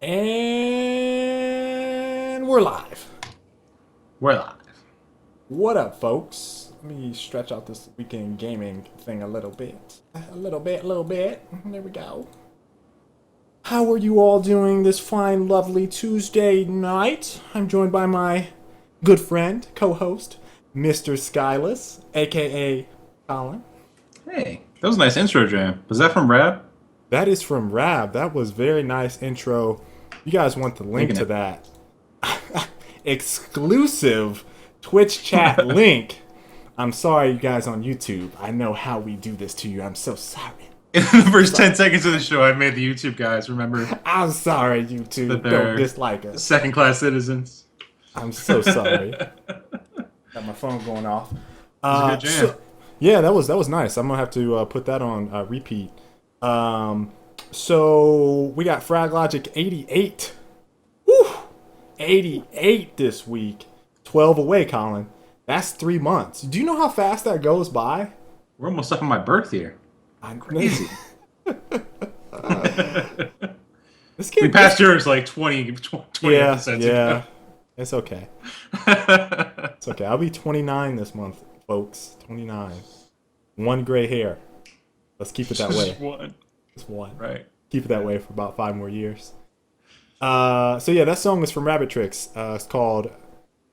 And we're live. We're live. What up, folks? Let me stretch out this weekend gaming thing a little bit. A little bit. There we go. How are you all doing this fine, lovely Tuesday night? I'm joined by my good friend, co-host, Mr. Skyless, aka Colin. Hey, that was a nice intro, Jam. Was that from Rab? That is from Rab. That was very nice intro. You guys want the link Digging to it. that exclusive Twitch chat link. I'm sorry, you guys on YouTube. I know how we do this to you. I'm so sorry. In the first 10 seconds of the show, I made the YouTube guys remember I'm sorry, that YouTube. Don't they're dislike us. second-class citizens. I'm so sorry. Got my phone going off. was a good jam. Yeah, that was nice. I'm gonna have to put that on repeat. So we got Frag Logic 88. Woo! 88 this week. 12 away, Colin. That's 3 months. Do you know how fast that goes by? We're almost up on my birth year. I'm Crazy. This We game, passed yours like 20 yeah, episodes yeah. ago. It's okay. It's okay. I'll be 29 this month, folks. 29. One gray hair. Let's keep it that way. Just one. Just one. Right. Keep it that way for about 5 more years. So yeah, that song is from Rabbit Tricks. It's called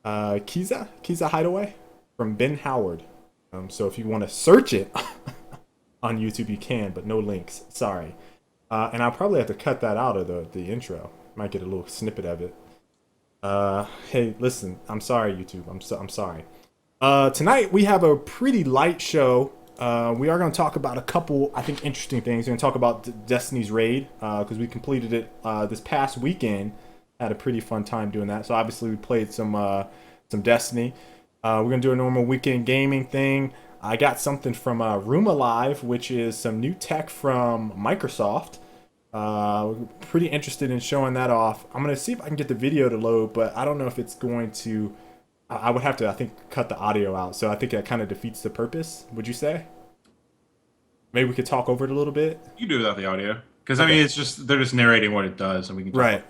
Kiza Hideaway from Ben Howard. So if you want to search it on YouTube, you can, but no links. Sorry. And I'll probably have to cut that out of the intro. Might get a little snippet of it. Hey, listen, I'm sorry, YouTube. I'm sorry. Tonight we have a pretty light show. We are going to talk about a couple, I think, interesting things. We're going to talk about Destiny's Raid because we completed it this past weekend. Had a pretty fun time doing that. So obviously we played some Destiny. We're going to do a normal weekend gaming thing. I got something from Room Alive, which is some new tech from Microsoft. Pretty interested in showing that off. I'm going to see if I can get the video to load, but I don't know if it's going to... I would have to, I think, cut the audio out. So I think that kind of defeats the purpose, would you say? Maybe we could talk over it a little bit? You can do it without the audio. Because, I mean, it's just, they're just narrating what it does, and we can talk. Right.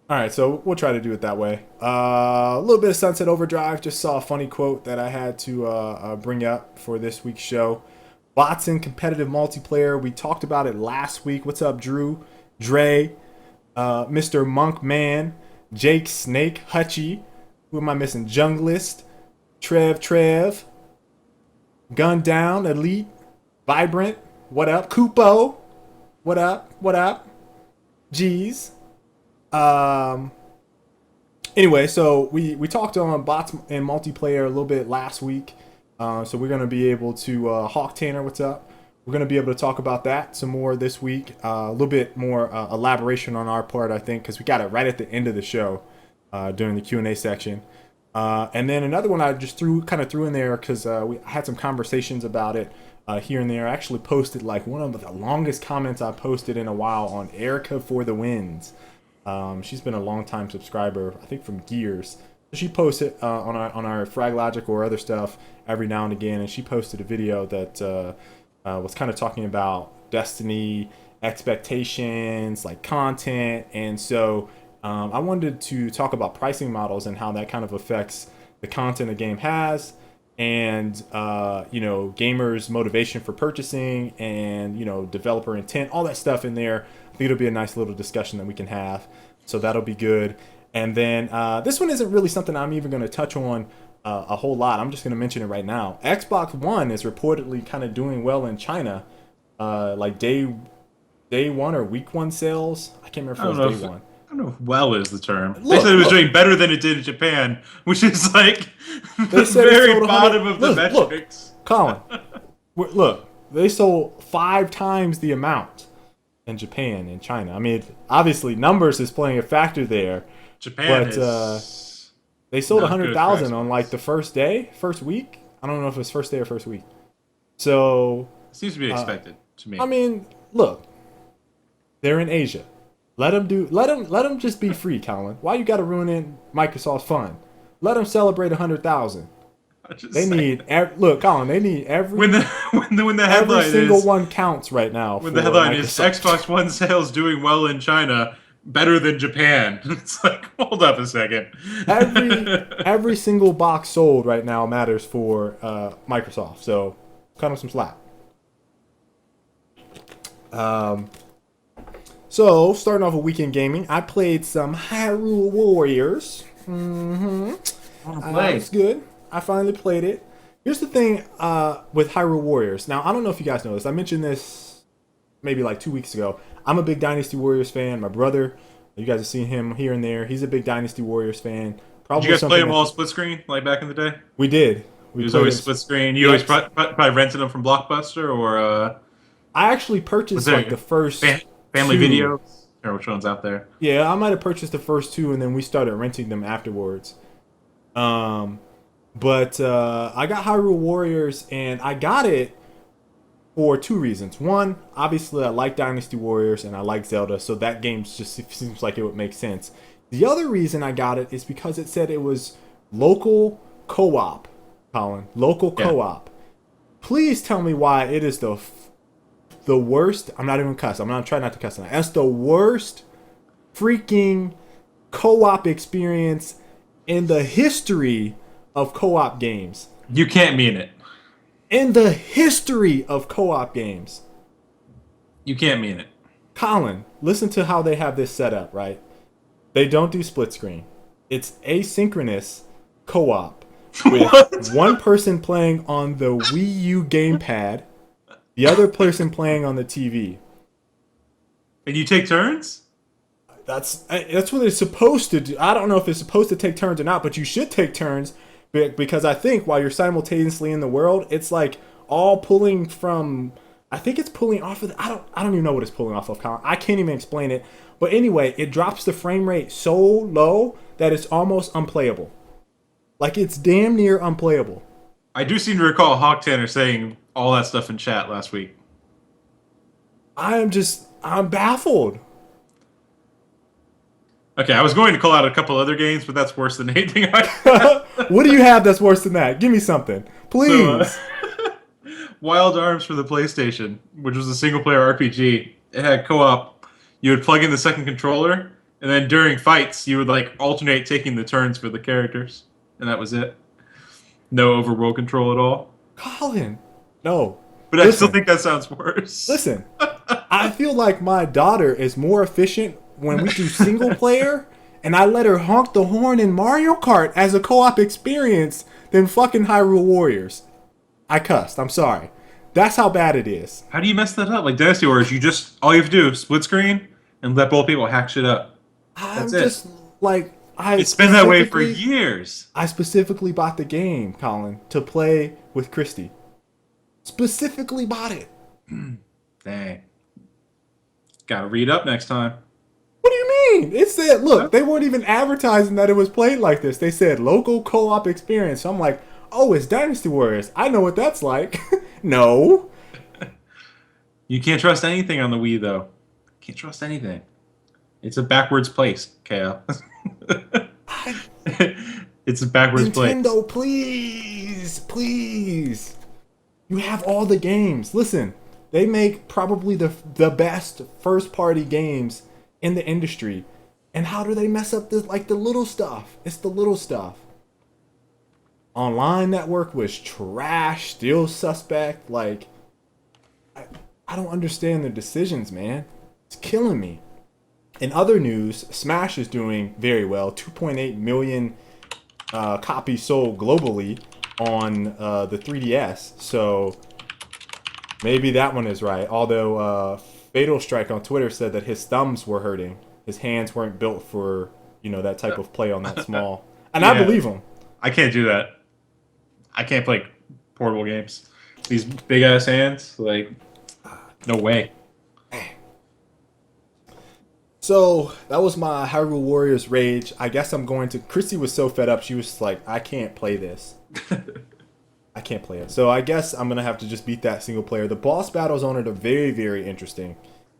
All right, so we'll try to do it that way. A little bit of Sunset Overdrive. Just saw a funny quote that I had to bring up for this week's show. Bots in competitive multiplayer. We talked about it last week. What's up, Drew? Dre, Mr. Monk Man, Jake Snake, Hutchie. Who am I missing? Junglist, Trev, Gun Down, Elite, Vibrant. What up? Kupo. What up? G's. Anyway, so we talked on bots and multiplayer a little bit last week. So we're going to be able to, Hawk Tanner, what's up? We're going to be able to talk about that some more this week. A little bit more elaboration on our part, I think, because we got it right at the end of the show during the Q&A section. And then another one I just threw in there because we had some conversations about it here and there. I actually posted like one of the longest comments I posted in a while on Erica for the Wins. She's been a long time subscriber, I think from Gears. She posts it on our Frag Logic or other stuff every now and again, and she posted a video that was kind of talking about Destiny expectations, like content, and so I wanted to talk about pricing models and how that kind of affects the content the game has, and gamers' motivation for purchasing, and developer intent, all that stuff in there. I think it'll be a nice little discussion that we can have, so that'll be good. And then this one isn't really something I'm even going to touch on a whole lot. I'm just going to mention it right now. Xbox One is reportedly kind of doing well in China, like day one or week one sales. I can't remember if it was day one. I don't know if well is the term. They Look, said it was doing better than it did in Japan, which is like They the said it very sold 100 bottom of the Look, metrics. Colin, look, they sold 5 times the amount in Japan and China. I mean, obviously numbers is playing a factor there, Japan but is they sold not good 100,000 on price-wise. like the first week. I don't know if it was first day or first week. So, Seems to be expected to me. I mean, look, they're in Asia. Let them just be free, Colin. Why you got to ruin in Microsoft's fun? Let them celebrate 100,000. They need look, Colin. They need when the headline every single is one counts right now. when the headline is Xbox One sales doing well in China, better than Japan. It's like, hold up a second. Every single box sold right now matters for Microsoft. So cut them some slack. So starting off with weekend gaming, I played some Hyrule Warriors. It's good. I finally played it. Here's the thing with Hyrule Warriors. Now, I don't know if you guys know this. I mentioned this maybe like 2 weeks ago. I'm a big Dynasty Warriors fan. My brother, you guys have seen him here and there. He's a big Dynasty Warriors fan. Did you guys play them all split screen like back in the day? We did. It was always split screen. You always probably rented them from Blockbuster, or I actually purchased like the first Family Videos, or which one's out there? Yeah, I might have purchased the first two, and then we started renting them afterwards. But I got Hyrule Warriors, and I got it for two reasons. One, obviously, I like Dynasty Warriors, and I like Zelda, so that game just seems like it would make sense. The other reason I got it is because it said it was local co-op, Colin. Local co-op. Please tell me why it is the worst. I'm not even cuss. I'm not trying not to cuss on that. That's the worst freaking co-op experience in the history of co-op games. You can't mean it. In the history of co-op games. You can't mean it. Colin, listen to how they have this set up, right? They don't do split screen. It's asynchronous co-op with one person playing on the Wii U gamepad, the other person playing on the TV. And you take turns? That's what it's supposed to do. I don't know if it's supposed to take turns or not, but you should take turns because I think while you're simultaneously in the world, it's like all pulling from. I think it's pulling off of. I don't even know what it's pulling off of, Colin. I can't even explain it. But anyway, it drops the frame rate so low that it's almost unplayable. Like it's damn near unplayable. I do seem to recall Hawk Tanner saying all that stuff in chat last week. I'm baffled. Okay, I was going to call out a couple other games, but that's worse than anything I What do you have that's worse than that? Give me something. Please. So, Wild Arms for the PlayStation, which was a single-player RPG. It had co-op. You would plug in the second controller, and then during fights, you would like alternate taking the turns for the characters. And that was it. No overworld control at all. Colin, no. But I still think that sounds worse. Listen, I feel like my daughter is more efficient when we do single player, and I let her honk the horn in Mario Kart as a co-op experience than fucking Hyrule Warriors. I cussed. I'm sorry. That's how bad it is. How do you mess that up? Like Dynasty Warriors, all you have to do is split screen and let both people hack shit up. That's it. It's been that way for years. I specifically bought the game, Colin, to play with Christy. Specifically bought it. Dang. Gotta read up next time. What do you mean? It said, look, they weren't even advertising that it was played like this. They said local co-op experience. So I'm like, oh, it's Dynasty Warriors. I know what that's like. No. You can't trust anything on the Wii, though. Can't trust anything. It's a backwards place, Kale. It's a backwards place. Nintendo, please. You have all the games. Listen, they make probably the best first-party games in the industry. And how do they mess up the little stuff? It's the little stuff. Online network was trash, still suspect. Like, I don't understand their decisions, man. It's killing me. In other news, Smash is doing very well. 2.8 million copies sold globally on the 3DS. So maybe that one is right. Although Fatal Strike on Twitter said that his thumbs were hurting. His hands weren't built for, that type of play on that small. And yeah, I believe him. I can't do that. I can't play portable games. These big ass hands, like, no way. So that was my Hyrule Warriors rage. I guess I'm going to. Christy was so fed up. She was like, I can't play this. I can't play it. So I guess I'm going to have to just beat that single player. The boss battles on it are very, very interesting.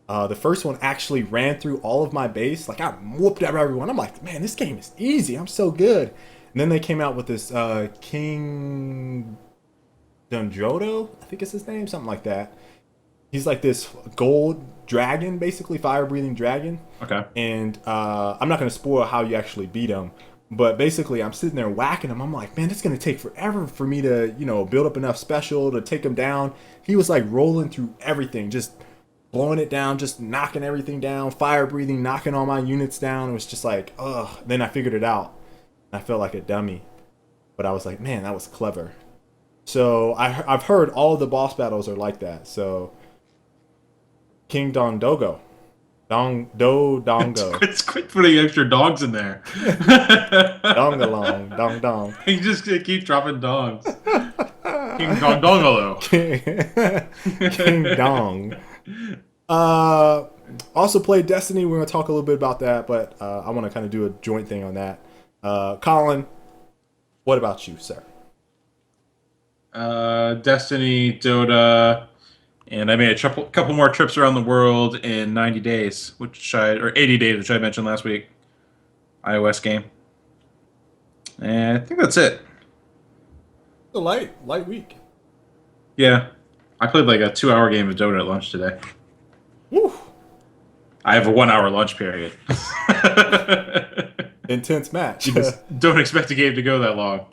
The first one actually ran through all of my base. Like, I whooped up everyone. I'm like, man, this game is easy. I'm so good. And then they came out with this King Dundrodo, I think it's his name, something like that. He's like this gold dragon, basically fire-breathing dragon. Okay. And I'm not gonna spoil how you actually beat him, but basically I'm sitting there whacking him. I'm like, man, it's gonna take forever for me to, build up enough special to take him down. He was like rolling through everything, just blowing it down, just knocking everything down, fire breathing, knocking all my units down. It was just like, ugh. Then I figured it out. I felt like a dummy, but I was like, man, that was clever. So I've heard all of the boss battles are like that. So King Dondogo. Dongo. It's quit putting extra dogs in there. Dongalong. Dong dong. You just keep dropping dogs. King Dongolo. King Dong. Also played Destiny. We're going to talk a little bit about that, but I want to kind of do a joint thing on that. Colin, what about you, sir? Destiny, Dota, and I made a couple more trips around the world in 90 days, or 80 days, which I mentioned last week. iOS game. And I think that's it. A light week. Yeah. I played like a 2-hour game of Dota at lunch today. Woo. I have a 1-hour lunch period. Intense match. You just don't expect a game to go that long.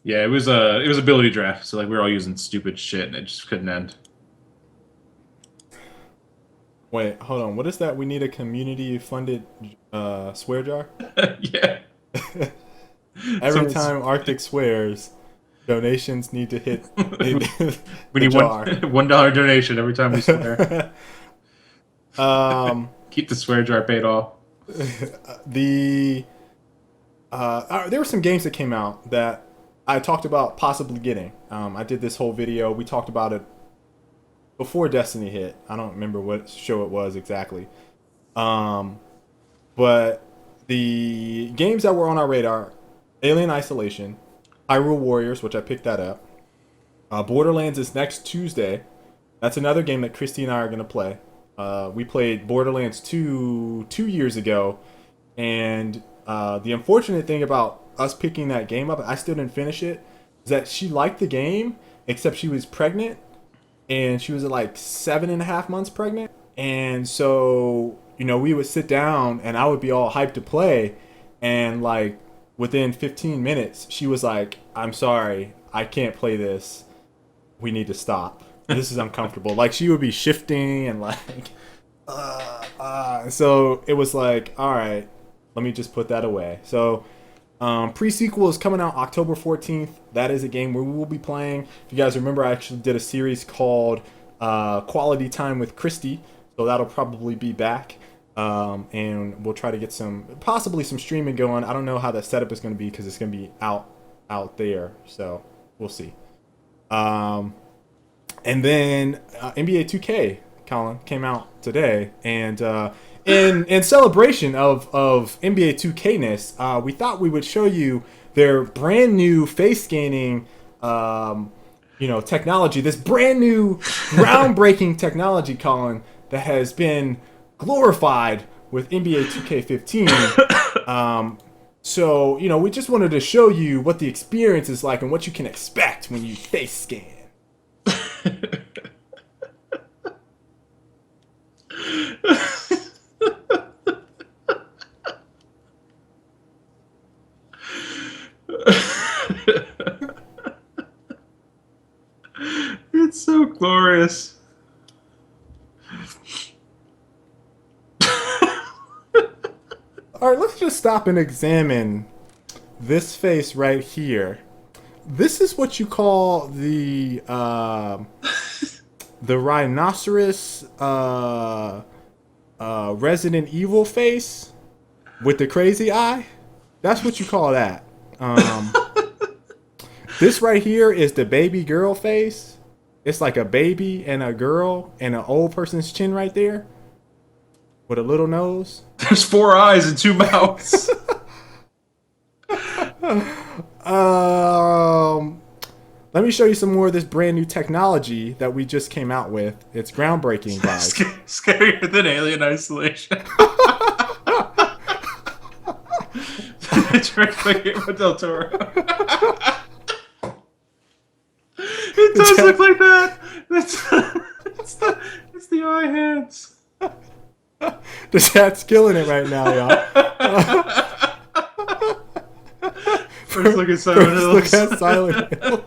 Yeah, it was ability draft, so like we were all using stupid shit and it just couldn't end. Wait, hold on. What is that? We need a community-funded swear jar? Yeah. Every time Arctic swears, donations need to hit we need jar. $1 donation every time we swear. Keep the swear jar paid off. There were some games that came out that I talked about possibly getting. I did this whole video. We talked about it before Destiny hit. I don't remember what show it was exactly. But the games that were on our radar: Alien Isolation, Hyrule Warriors, which I picked that up. Borderlands is next Tuesday. That's another game that Christy and I are going to play. We played Borderlands 2 years ago, and the unfortunate thing about us picking that game up, I still didn't finish it, is that she liked the game, except she was pregnant, and she was like 7.5 months pregnant. And so, we would sit down and I would be all hyped to play, and like within 15 minutes, she was like, I'm sorry, I can't play this. We need to stop. This is uncomfortable. Like, she would be shifting and like, so it was like, all right, let me just put that away. So pre-sequel is coming out October 14th. That is a game where we will be playing. If you guys remember, I actually did a series called Quality Time with Christy. So that'll probably be back. And we'll try to get possibly some streaming going. I don't know how the setup is going to be because it's going to be out there. So we'll see. And then NBA 2K, Colin, came out today, and in celebration of NBA 2K-ness, we thought we would show you their brand new face scanning, technology. This brand new, groundbreaking technology, Colin, that has been glorified with NBA 2k15. So we just wanted to show you what the experience is like and what you can expect when you face scan. It's so glorious. All right, let's just stop and examine this face right here. This is what you call the rhinoceros Resident Evil face with the crazy eye. That's what you call that. This right here is the baby girl face. It's like a baby and a girl and an old person's chin right there with a little nose. There's 4 eyes and 2 mouths. Let me show you some more of this brand new technology that we just came out with. It's groundbreaking, guys. Scarier than Alien Isolation. It's like Guillermo del Toro. It does look like that. It's It's the eye hands. The chat's killing it right now, y'all. First look at Silent Hills. Look at Silent Hills.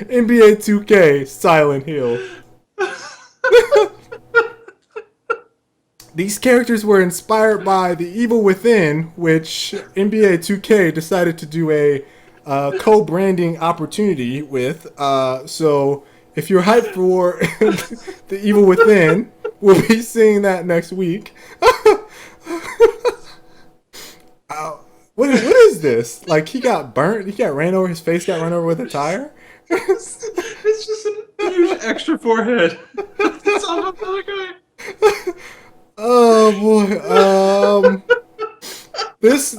NBA 2K Silent Hill. These characters were inspired by The Evil Within, which NBA 2K decided to do a co-branding opportunity with. So if you're hyped for The Evil Within, we'll be seeing that next week. What is this? Like, he got burnt? He got ran over? His face got run over with a tire? It's just a huge extra forehead. It's on another guy. Oh boy. This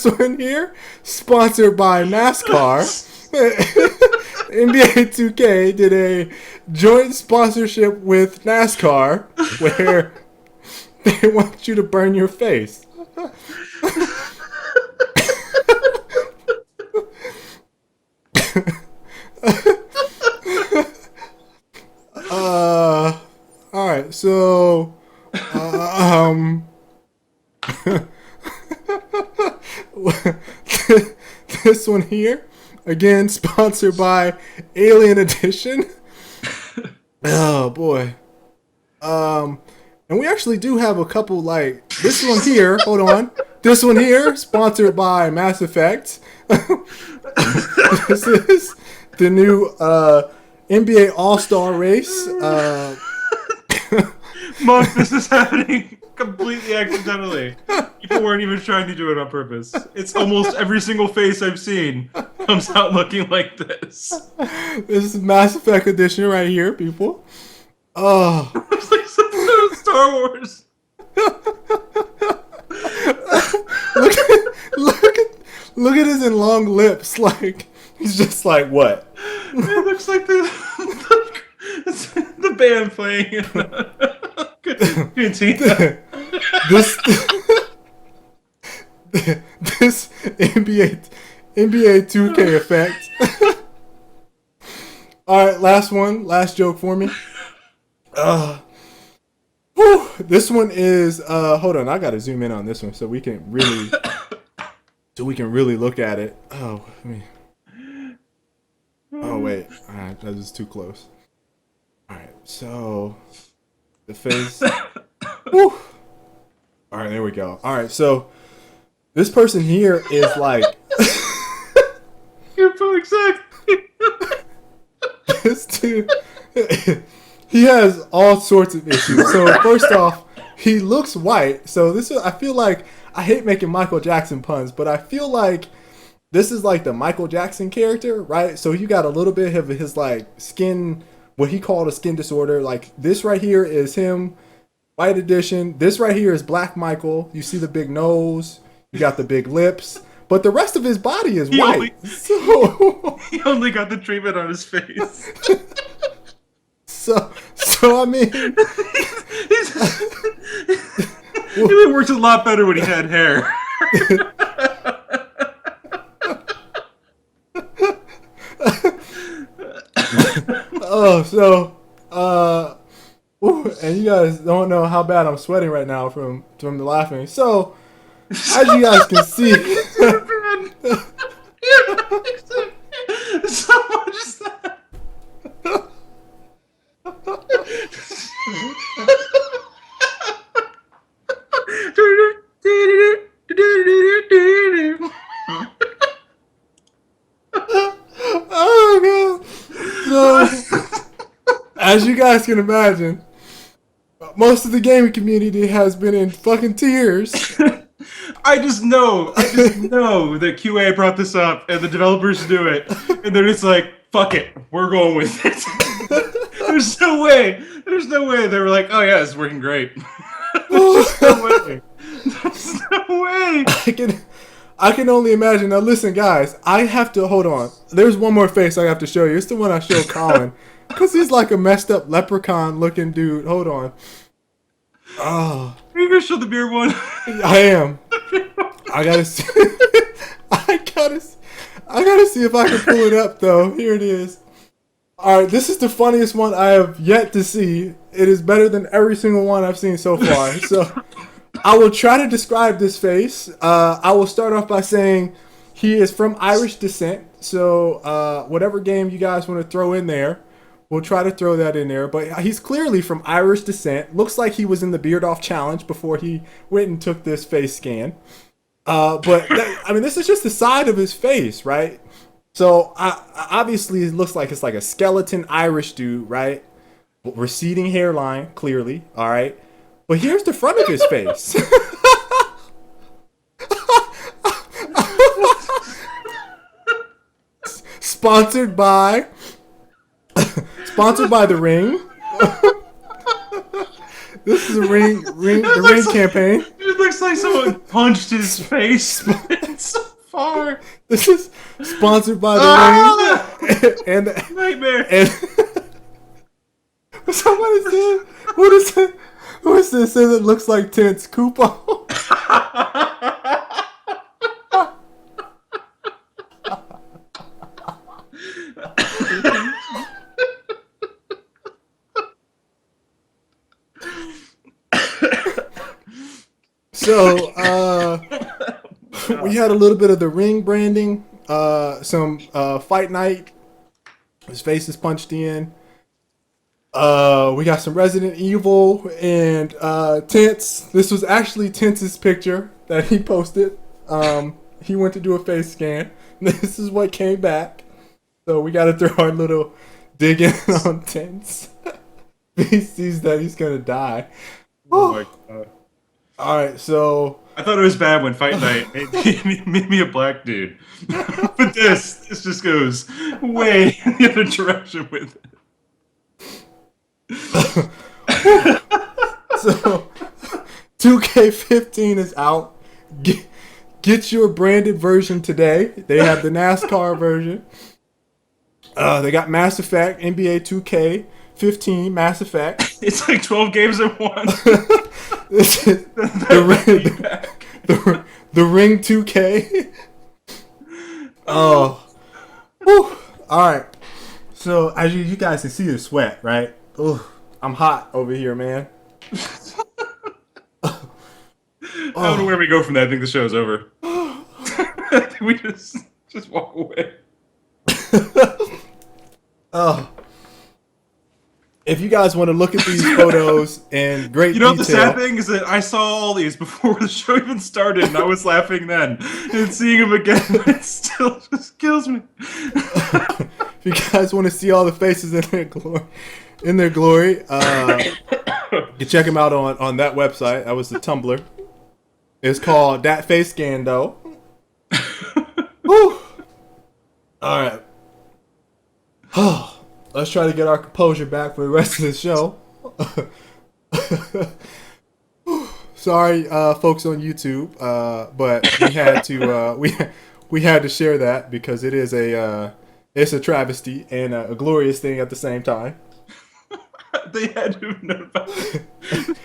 one here, sponsored by NASCAR. NBA 2K did a joint sponsorship with NASCAR where they want you to burn your face. All right, so this one here, again, sponsored by Alien Edition. Oh boy. And we actually do have a couple, like this one here. Hold on, this one here, sponsored by Mass Effect. This is the new NBA All-Star race. Monk, this is happening completely accidentally. People weren't even trying to do it on purpose. It's almost every single face I've seen comes out looking like this. This is Mass Effect Edition right here, people. Oh. It's like some Star Wars. Look at his long lips. Like, he's just like, what? It looks like the band playing in Cantina. This NBA 2K effect. All right, last joke for me. This one is hold on, I gotta zoom in on this one so we can really look at it. Oh wait, all right, that is too close. All right, so the face. Woo. All right, there we go. All right, so this person here is like. You're so excited. This dude, he has all sorts of issues. So first off, he looks white. So this is, I feel like, I hate making Michael Jackson puns, but I feel like this is like the Michael Jackson character, right? So you got a little bit of his like skin, what he called a skin disorder. Like this right here is him, white edition. This right here is Black Michael. You see the big nose, you got the big lips. But the rest of his body is white. He only got the treatment on his face. So I mean, it worked a lot better when he had hair. And you guys don't know how bad I'm sweating right now from the laughing. So, as you guys can see, so much is that. Oh god! So, as you guys can imagine, most of the gaming community has been in fucking tears. I just know that QA brought this up and the developers do it, and they're just like, fuck it, we're going with it. There's no way they were like, oh yeah, it's working great. There's no way. There's no way. I can only imagine. Now listen, guys, I have to hold on. There's one more face I have to show you. It's the one I showed Colin, because he's like a messed up leprechaun looking dude. Hold on. Oh. Are you gonna show the beard one? I am. I gotta see. I gotta see if I can pull it up though. Here it is. All right, this is the funniest one I have yet to see. It is better than every single one I've seen so far. So I will try to describe this face. I will start off by saying he is from Irish descent. So whatever game you guys want to throw in there, we'll try to throw that in there. But he's clearly from Irish descent. Looks like he was in the Beard Off Challenge before he went and took this face scan. I mean, this is just the side of his face, right? So obviously, it looks like it's like a skeleton Irish dude, right? Receding hairline, clearly. All right, but here's the front of his face. sponsored by, sponsored by the Ring. This is a the Ring campaign. It looks like someone punched his face. It's so far. This is sponsored by the Ring and Nightmare. And somebody said, "What is it? Who is this? Says it looks like Tent's Koopa." So we had a little bit of the Ring branding, some Fight Night. His face is punched in. We got some Resident Evil and Tents. This was actually Tents' picture that he posted. He went to do a face scan. This is what came back. So we got to throw our little dig in on Tents. He sees that he's gonna die. Oh my god. All right, so I thought it was bad when Fight Night made me a black dude, but this just goes way in the other direction with it. So 2k15 is out. Get your branded version today. They have the NASCAR version. They got Mass Effect, NBA 2k15, Mass Effect. It's like 12 games at once. This is the Ring 2K. Oh. Whew. All right. So as you guys can see the sweat, right? Oh, I'm hot over here, man. I don't know where we go from that. I think the show's over. I think we just walk away. Oh. If you guys want to look at these photos in great You know detail, the sad thing is that I saw all these before the show even started, and I was laughing then. And seeing them again, it still just kills me. if you guys want to see all the faces in their glory, you can check them out on that website. That was the Tumblr. It's called That Facescan, though. Woo. All right. Let's try to get our composure back for the rest of the show. Sorry, folks on YouTube, but we had to we had to share that because it is it's a travesty and a glorious thing at the same time. They had to have known about it.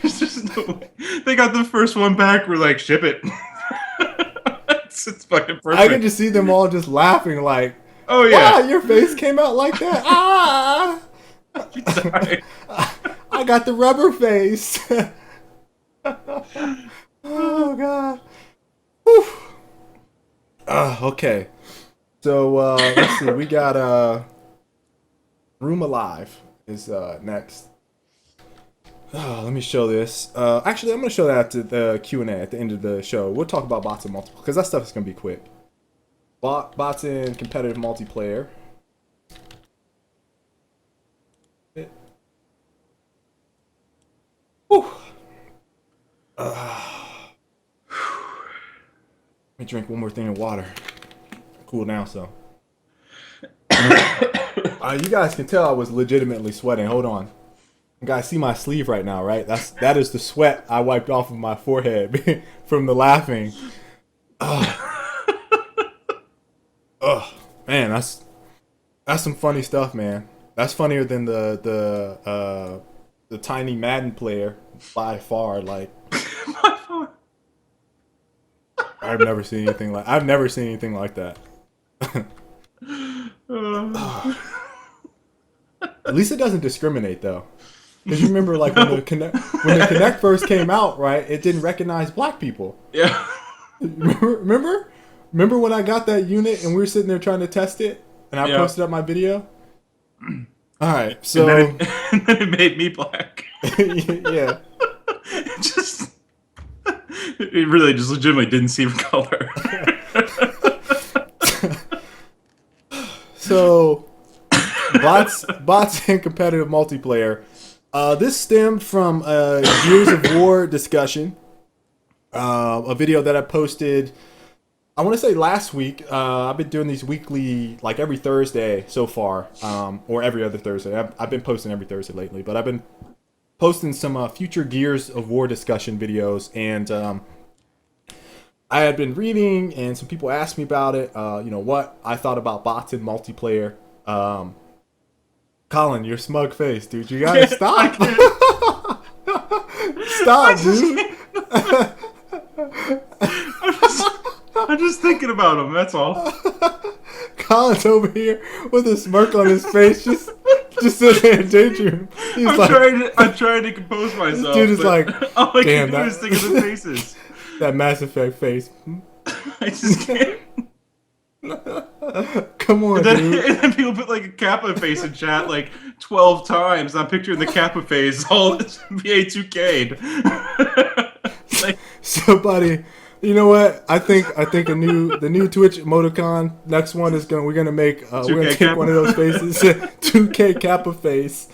There's just no way. They got the first one back. We're like, ship it. It's fucking perfect. I can just see them all just laughing like, oh yeah, wow, your face came out like that. Ah, I got the rubber face. Oh god. Whew. Okay. So let's see. We got Room Alive is next. Oh, let me show this. Actually, I'm gonna show that at the Q&A at the end of the show. We'll talk about bots and multiple because that stuff is gonna be quick. Bots in competitive multiplayer. Whew. Let me drink one more thing of water. Cool now, so. You guys can tell I was legitimately sweating. Hold on. You guys see my sleeve right now, right? That is the sweat I wiped off of my forehead from the laughing. Man, that's some funny stuff, man. That's funnier than the tiny Madden player by far. Like, by far. I've never seen anything like that. At least it doesn't discriminate though. Because you remember, like when the Connect first came out, right? It didn't recognize black people. Yeah. Remember when I got that unit and we were sitting there trying to test it, and I Yeah. posted up my video. All right, And then, so and then it made me black. yeah. It just, it really just legitimately didn't see color. So bots and competitive multiplayer. This stemmed from a Gears of War discussion, a video that I posted. I want to say last week. I've been doing these weekly, like every Thursday so far, or every other Thursday. I've been posting every Thursday lately, but I've been posting some future Gears of War discussion videos, and I had been reading, and some people asked me about it. What I thought about bots in multiplayer. Colin, your smug face, dude. You gotta stop. Stop, dude. I'm just thinking about him. That's all. Colin's over here with a smirk on his face, just sitting there in daydream. I'm trying to compose myself. Dude is like, all I damn, can do is think of the faces. That Mass Effect face. I just can't. Come on, dude. And then people put like a Kappa face in chat like 12 times. I'm picturing the Kappa face all VA 2K'd. Like, So, buddy, you know what? I think the new Twitch emoticon. Next one is we're gonna take Kappa. one of those faces, 2K Kappa face.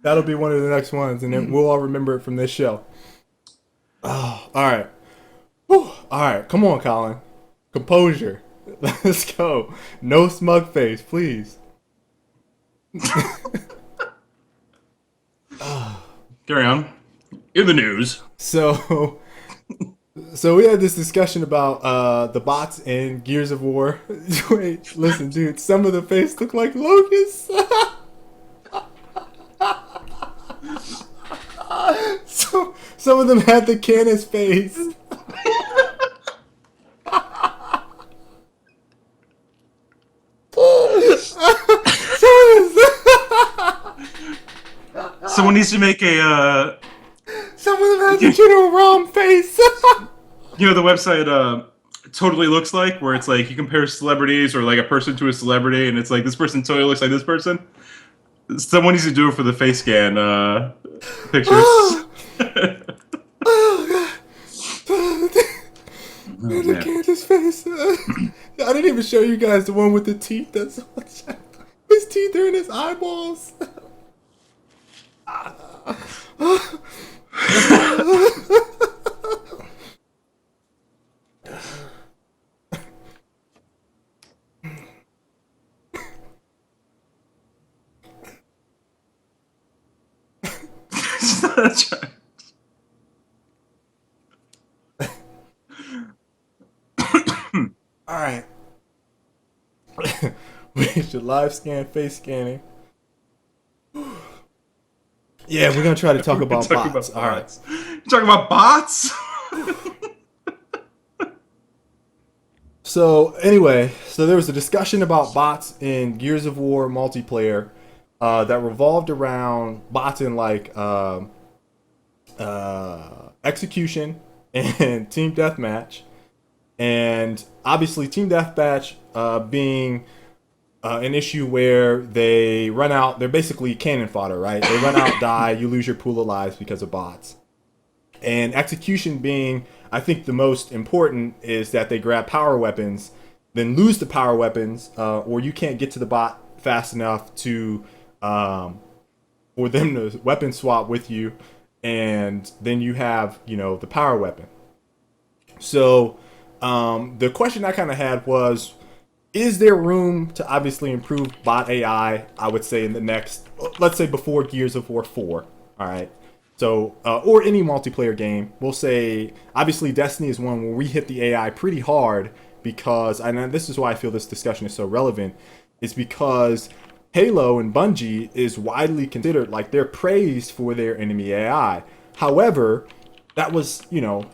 That'll be one of the next ones, and then we'll all remember it from this show. Oh, all right. Whew. All right, come on, Colin. Composure. Let's go. No smug face, please. carry on. In the news. So we had this discussion about the bots in Gears of War. Wait, listen, dude. Some of the face look like locusts. So some of them had the Canis face. Someone needs to make a. Some of them had the General Rom face. You know the website totally looks like, where it's like you compare celebrities or like a person to a celebrity, and it's like this person totally looks like this person. Someone needs to do it for the face scan pictures. Look at his face. I didn't even show you guys the one with the teeth. That's his teeth are in his eyeballs. That's right. All right. We should live scan face scanning. Yeah, we're gonna try to talk about bots. All right. You talking about bots? So anyway, there was a discussion about bots in Gears of War multiplayer that revolved around bots in like execution and team deathmatch, and obviously team deathmatch being an issue where they run out. They're basically cannon fodder, right? They run out, die, you lose your pool of lives because of bots. And execution being, I think, the most important is that they grab power weapons, then lose the power weapons, or you can't get to the bot fast enough to for them to weapon swap with you, and then you have, the power weapon. So the question I kind of had was, is there room to obviously improve bot AI? I would say in the next, let's say before Gears of War 4. All right. So, or any multiplayer game, we'll say, obviously Destiny is one where we hit the AI pretty hard because, and this is why I feel this discussion is so relevant, is because Halo and Bungie is widely considered, like, they're praised for their enemy AI. However, that was,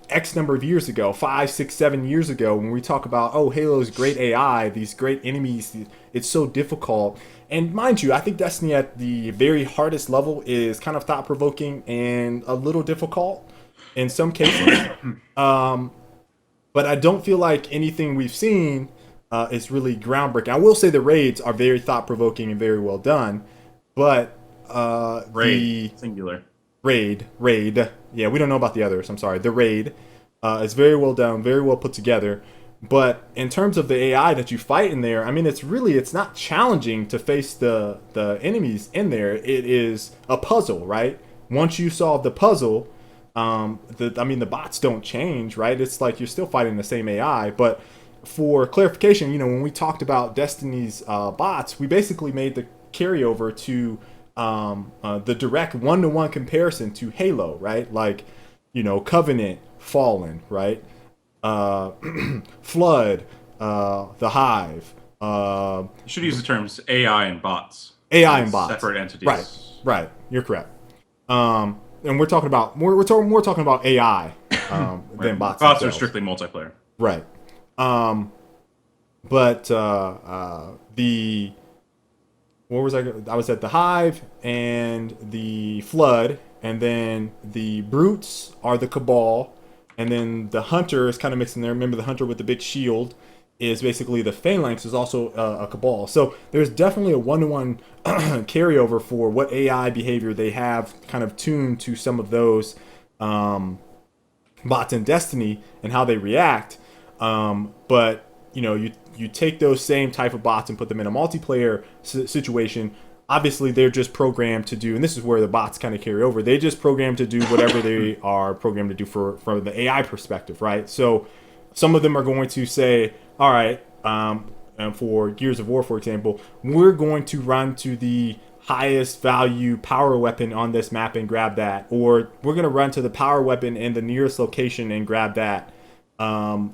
X number of years ago, 5, 6, 7 years ago, when we talk about, oh, Halo's great AI, these great enemies, it's so difficult. And mind you, I think Destiny at the very hardest level is kind of thought provoking and a little difficult in some cases. But I don't feel like anything we've seen is really groundbreaking. I will say the raids are very thought provoking and very well done, but Raid, singular. raid. Yeah, we don't know about the others. I'm sorry. The raid is very well done, very well put together. But in terms of the AI that you fight in there, I mean, it's not challenging to face the enemies in there. It is a puzzle, right? Once you solve the puzzle, the bots don't change, right? It's like you're still fighting the same AI. But for clarification, when we talked about Destiny's bots, we basically made the carryover to the direct one-to-one comparison to Halo, right? Like, Covenant, Fallen, right? uh, Flood, the Hive, You should use the terms AI and bots AI and as bots. separate entities. Right, right. You're correct. And we're talking about we're talking about AI than bots. Bots are themselves. strictly multiplayer. Right. But the what was I was at the Hive and the Flood, and then the Brutes are the Cabal, and then the Hunter is kind of mixed in there. Remember, the Hunter with the big shield is basically the Phalanx is also a Cabal. So there's definitely a one-to-one carryover for what AI behavior they have kind of tuned to some of those bots in Destiny and how they react. But you take those same type of bots and put them in a multiplayer situation. Obviously, they're just programmed to do, and this is where the bots kind of carry over. They just programmed to do whatever they are programmed to do from the AI perspective, right? So some of them are going to say, all right, and for Gears of War, for example, we're going to run to the highest value power weapon on this map and grab that, or we're going to run to the power weapon in the nearest location and grab that. And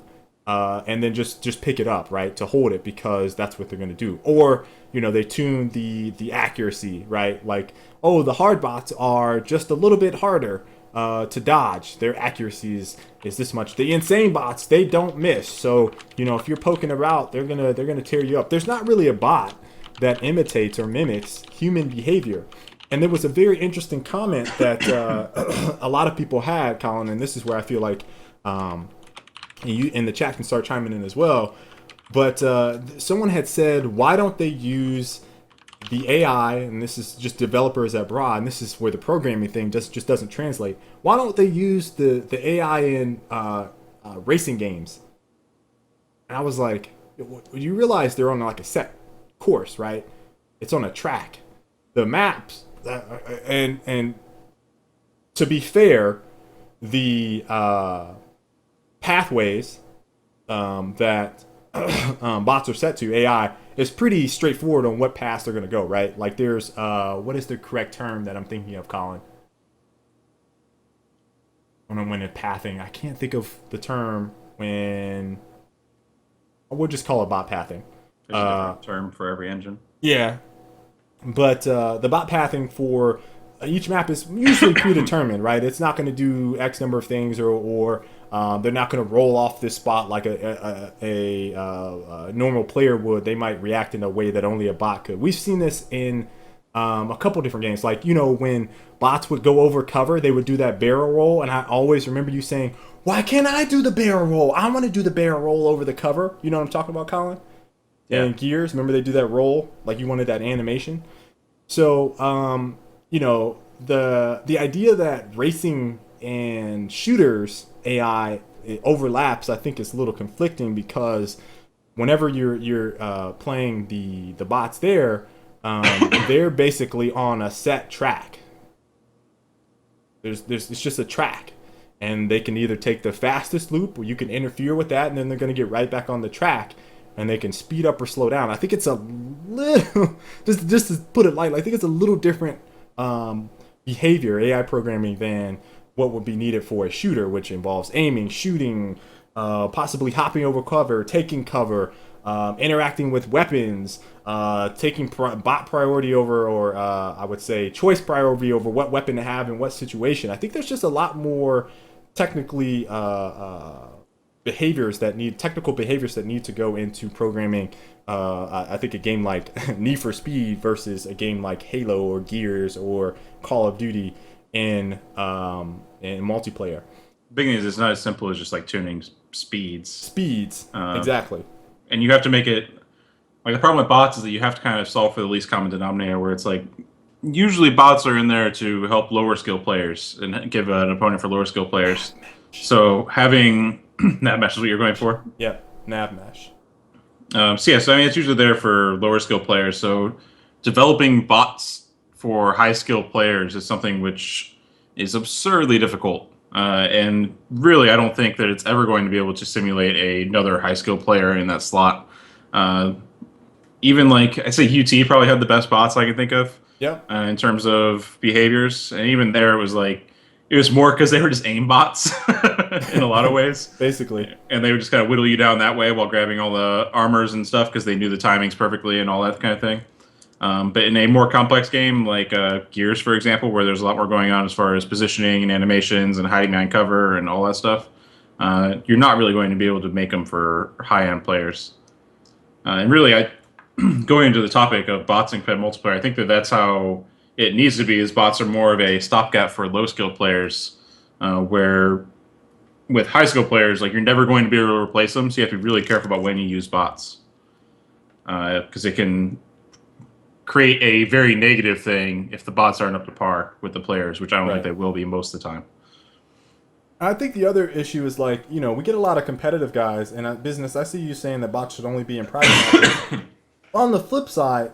then just pick it up, right, to hold it, because that's what they're going to do. Or they tune the accuracy, right? Like, oh, the hard bots are just a little bit harder to dodge. Their accuracy is this much. The insane bots, they don't miss. So if you're poking about, they're gonna tear you up. There's not really a bot that imitates or mimics human behavior. And there was a very interesting comment that a lot of people had, Colin, and this is where I feel like you in the chat can start chiming in as well. But someone had said, why don't they use the AI, and this is just developers abroad, and this is where the programming thing just doesn't translate. Why don't they use the AI in racing games? And I was like, you realize they're on like a set course, right? It's on a track. The maps, and to be fair, the pathways that bots are set to AI is pretty straightforward on what paths they're going to go, right? Like there's what is the correct term that I'm thinking of, Colin? When in pathing, I can't think of the term. When we'll just call it bot pathing. There's a different term for every engine. Yeah, but the bot pathing for each map is usually predetermined, right? It's not going to do X number of things, or they're not going to roll off this spot like a normal player would. They might react in a way that only a bot could. We've seen this in a couple different games. Like, when bots would go over cover, they would do that barrel roll. And I always remember you saying, why can't I do the barrel roll? I want to do the barrel roll over the cover. You know what I'm talking about, Colin? Yeah. And Gears, remember they do that roll? Like you wanted that animation. So, the idea that racing and shooters AI overlaps, I think, is a little conflicting, because whenever you're playing the bots there, they're basically on a set track. It's just a track, and they can either take the fastest loop, or you can interfere with that, and then they're going to get right back on the track, and they can speed up or slow down. I think it's a little just to put it lightly, I think it's a little different behavior, AI programming, than what would be needed for a shooter, which involves aiming, shooting, possibly hopping over cover, taking cover, interacting with weapons, taking bot priority over, or I would say choice priority over what weapon to have in what situation. I think there's just a lot more technically technical behaviors that need to go into programming. I think a game like Need for Speed versus a game like Halo or Gears or Call of Duty in multiplayer. Big thing is it's not as simple as just like tuning speeds. Speeds, Uh, exactly. and you have to make it like the problem with bots is that you have to kind of solve for the least common denominator, where it's like usually bots are in there to help lower skill players and give an opponent for lower skill players. So having that mesh is what you're going for. Yep, nav mesh. So yeah, so I mean it's usually there for lower skill players. So developing bots for high skill players is something which is absurdly difficult. And really, I don't think that it's ever going to be able to simulate another high skill player in that slot. Uh, Even like I say, UT probably had the best bots I can think of Yep, in terms of behaviors, and even there it was like it was more because they were just aim bots in a lot of ways, basically. and they would just kind of whittle you down that way while grabbing all the armors and stuff because they knew the timings perfectly and all that kind of thing. But in a more complex game like Gears, for example, where there's a lot more going on as far as positioning and animations and hiding behind cover and all that stuff, you're not really going to be able to make them for high-end players. And really, going into the topic of bots and competitive multiplayer, I think that that's how it needs to be. Is bots are more of a stopgap for low-skill players, where with high-skill players, like you're never going to be able to replace them, so you have to be really careful about when you use bots, because it can create a very negative thing if the bots aren't up to par with the players, which I don't think Right. they will be most of the time. I think the other issue is like, we get a lot of competitive guys in business. I see you saying that bots should only be in private matches. On the flip side,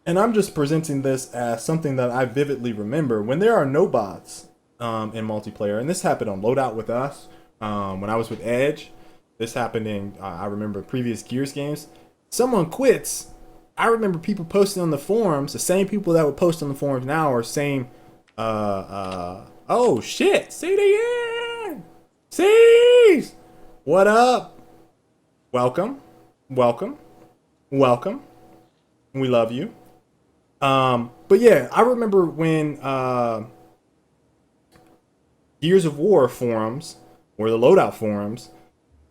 and I'm just presenting this as something that I vividly remember, when there are no bots in multiplayer, and this happened on Loadout with us when I was with Edge. This happened in, I remember, previous Gears games. Someone quits. I remember people posting on the forums, the same people that would post on the forums now are saying, oh shit, say it again. Cease. What up? Welcome. Welcome. Welcome. We love you. But yeah, I remember when Gears of War forums or the Loadout forums,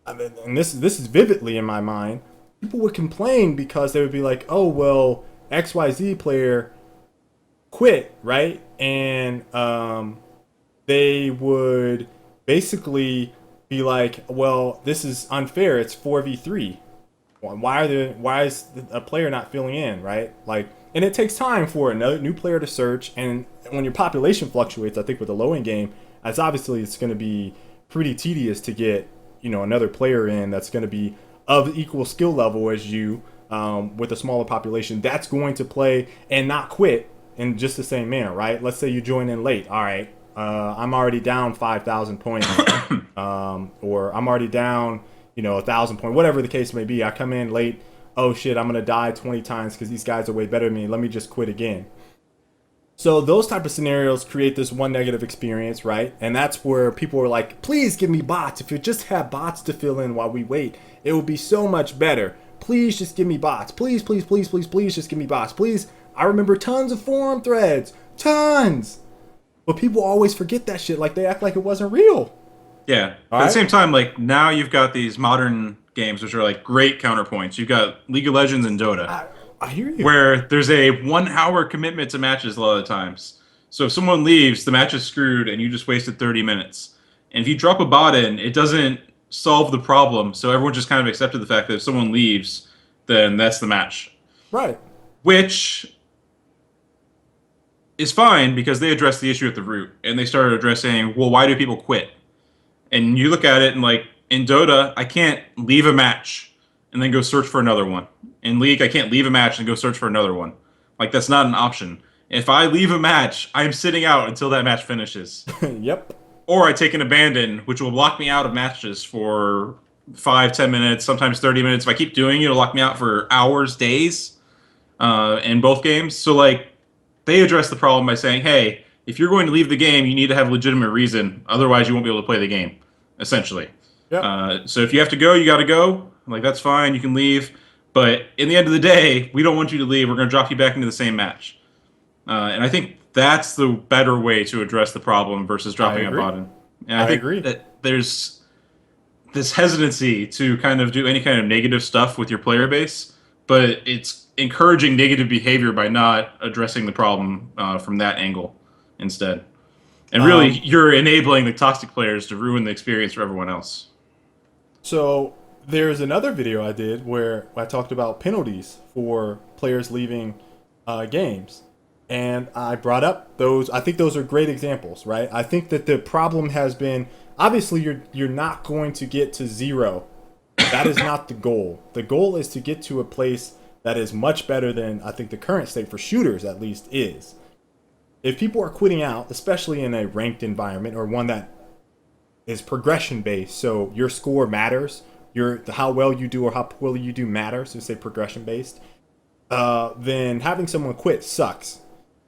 and this is vividly in my mind, people would complain because they would be like, "Oh well, XYZ player quit, right?" And they would basically be like, "Well, this is unfair. It's 4v3. Why is a player not filling in, right?" Like, and it takes time for another new player to search, and when your population fluctuates, I think with the low end game, it's going to be pretty tedious to get another player in that's going to be of equal skill level as you, with a smaller population that's going to play and not quit in just the same manner, right? Let's say you join in late. All right, I'm already down 5,000 points, or I'm already down 1,000 points, whatever the case may be. I come in late. Oh shit, I'm gonna die 20 times because these guys are way better than me. Let me just quit again. So those type of scenarios create this one negative experience, right? And that's where people are like, please give me bots. If you just have bots to fill in while we wait, it would be so much better. Please just give me bots. Please, please, please, please, please just give me bots. Please. I remember tons of forum threads. Tons. But people always forget that shit. Like they act like it wasn't real. Yeah. But at the same time, like now you've got these modern games which are like great counterpoints. You've got League of Legends and Dota, I hear you. where there's a 1 hour commitment to matches a lot of the times. So if someone leaves, the match is screwed and you just wasted 30 minutes. And if you drop a bot in, it doesn't solve the problem. So everyone just kind of accepted the fact that if someone leaves, then that's the match. Right. Which is fine because they addressed the issue at the root. And they started addressing, well, why do people quit? And you look at it and like, in Dota, I can't leave a match and then go search for another one. In League, I can't leave a match and go search for another one. Like, that's not an option. If I leave a match, I'm sitting out until that match finishes. Yep. Or I take an abandon, which will block me out of matches for 5, 10 minutes, sometimes 30 minutes. If I keep doing it, it'll lock me out for hours, days, in both games. So, like, they address the problem by saying, hey, if you're going to leave the game, you need to have a legitimate reason. Otherwise, you won't be able to play the game, essentially. Yep. So if you have to go, you got to go. Like, that's fine. You can leave. But in the end of the day, we don't want you to leave. We're going to drop you back into the same match. And I think that's the better way to address the problem versus dropping a bot in. And I I think agree. that there's this hesitancy to kind of do any kind of negative stuff with your player base, but it's encouraging negative behavior by not addressing the problem from that angle instead. And really, Um, you're enabling the toxic players to ruin the experience for everyone else. so there's another video I did where I talked about penalties for players leaving games, and I brought up those. I think those are great examples, right? I think that the problem has been obviously you're not going to get to zero. That is not the goal. The goal is to get to a place that is much better than I think the current state for shooters at least is. If people are quitting out, especially in a ranked environment or one that is progression based, so your score matters, your how well you do or how poorly you do matters. So say progression based, then having someone quit sucks,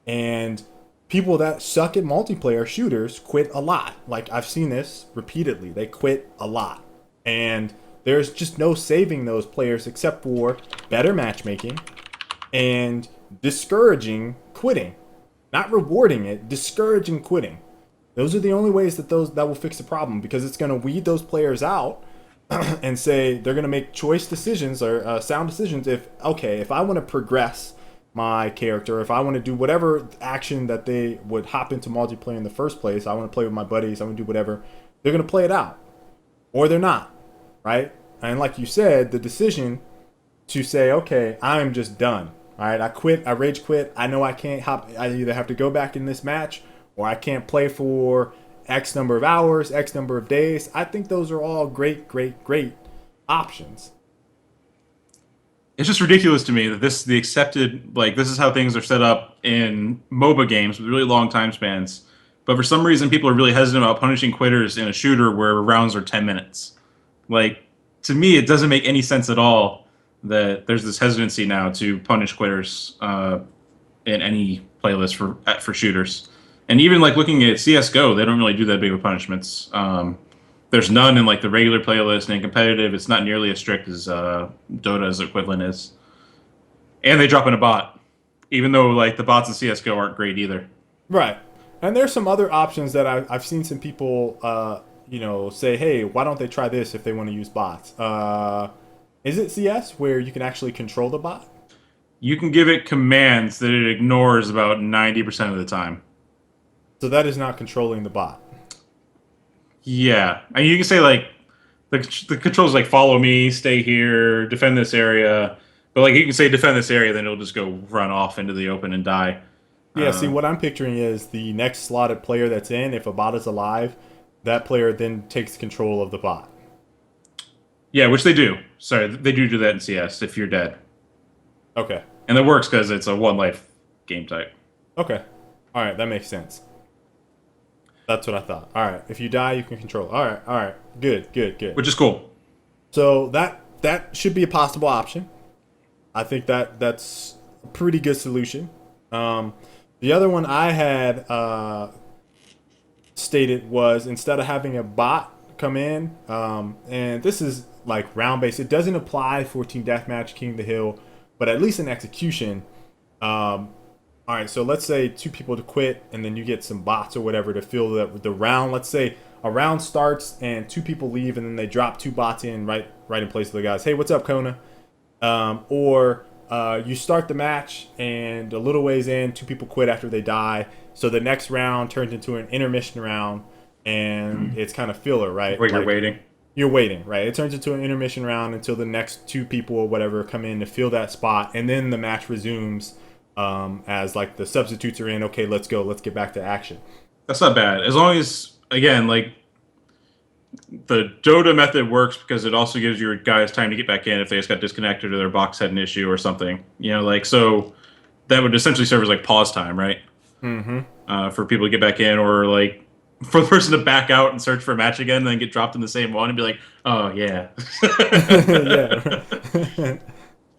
and people that suck at multiplayer shooters quit a lot. Like I've seen this repeatedly. They quit a lot, and there's just no saving those players except for better matchmaking and discouraging quitting, not rewarding it, discouraging quitting. Those are the only ways that will fix the problem, because it's going to weed those players out and say they're going to make choice decisions or sound decisions. If I want to progress my character, if I want to do whatever action that they would hop into multiplayer in the first place, I want to play with my buddies, I want to do whatever, they're going to play it out, or they're not, right? And like you said, the decision to say, okay, I'm just done. All right, I quit. I rage quit. I know I can't hop. I either have to go back in this match, or I can't play for X number of hours, X number of days. I think those are all great, great, great options. It's just ridiculous to me that the accepted, like, this is how things are set up in MOBA games with really long time spans. But for some reason, people are really hesitant about punishing quitters in a shooter where rounds are 10 minutes. Like, to me, it doesn't make any sense at all that there's this hesitancy now to punish quitters in any playlist for shooters. And even like looking at CS:GO, they don't really do that big of punishments. There's none in like the regular playlist, and in competitive, it's not nearly as strict as Dota's equivalent is. And they drop in a bot, even though like the bots in CS:GO aren't great either. Right. And there's some other options that I've seen some people, say, hey, why don't they try this if they want to use bots? Is it CS where you can actually control the bot? You can give it commands that it ignores about 90% of the time. So that is not controlling the bot. Yeah, I mean, you can say like the controls like follow me, stay here, defend this area. But like you can say defend this area, then it'll just go run off into the open and die. Yeah, see, Uh, what I'm picturing is the next slotted player that's in, if a bot is alive, that player then takes control of the bot. yeah, which they do. Sorry, they do that in CS if you're dead, Okay. and that works because it's a one life game type. Okay. All right, that makes sense. That's what I thought. All right, if you die, you can control. All right, all right. Good, good, good. Which is cool. So that should be a possible option. I think that's a pretty good solution. The other one I had stated was instead of having a bot come in, and this is like round based. It doesn't apply for Team Deathmatch, King of the Hill, but at least in execution. All right, so let's say two people to quit, and then you get some bots or whatever to fill the round. Let's say a round starts and two people leave, and then they drop two bots in right in place of the guys. Hey, what's up, Kona? Or you start the match, and a little ways in, two people quit after they die. So the next round turns into an intermission round, and it's kind of filler, right? Where you're Like, waiting. you're waiting, right? It turns into an intermission round until the next two people or whatever come in to fill that spot, and then the match resumes as like the substitutes are in. Okay, let's go. Let's get back to action. That's not bad. As long as again, like the Dota method works because it also gives your guys time to get back in if they just got disconnected or their box had an issue or something. You know, like so that would essentially serve as like pause time, right? Mm-hmm. For people to get back in, or like for the person to back out and search for a match again, and then get dropped in the same one and be like, "Oh yeah." Yeah.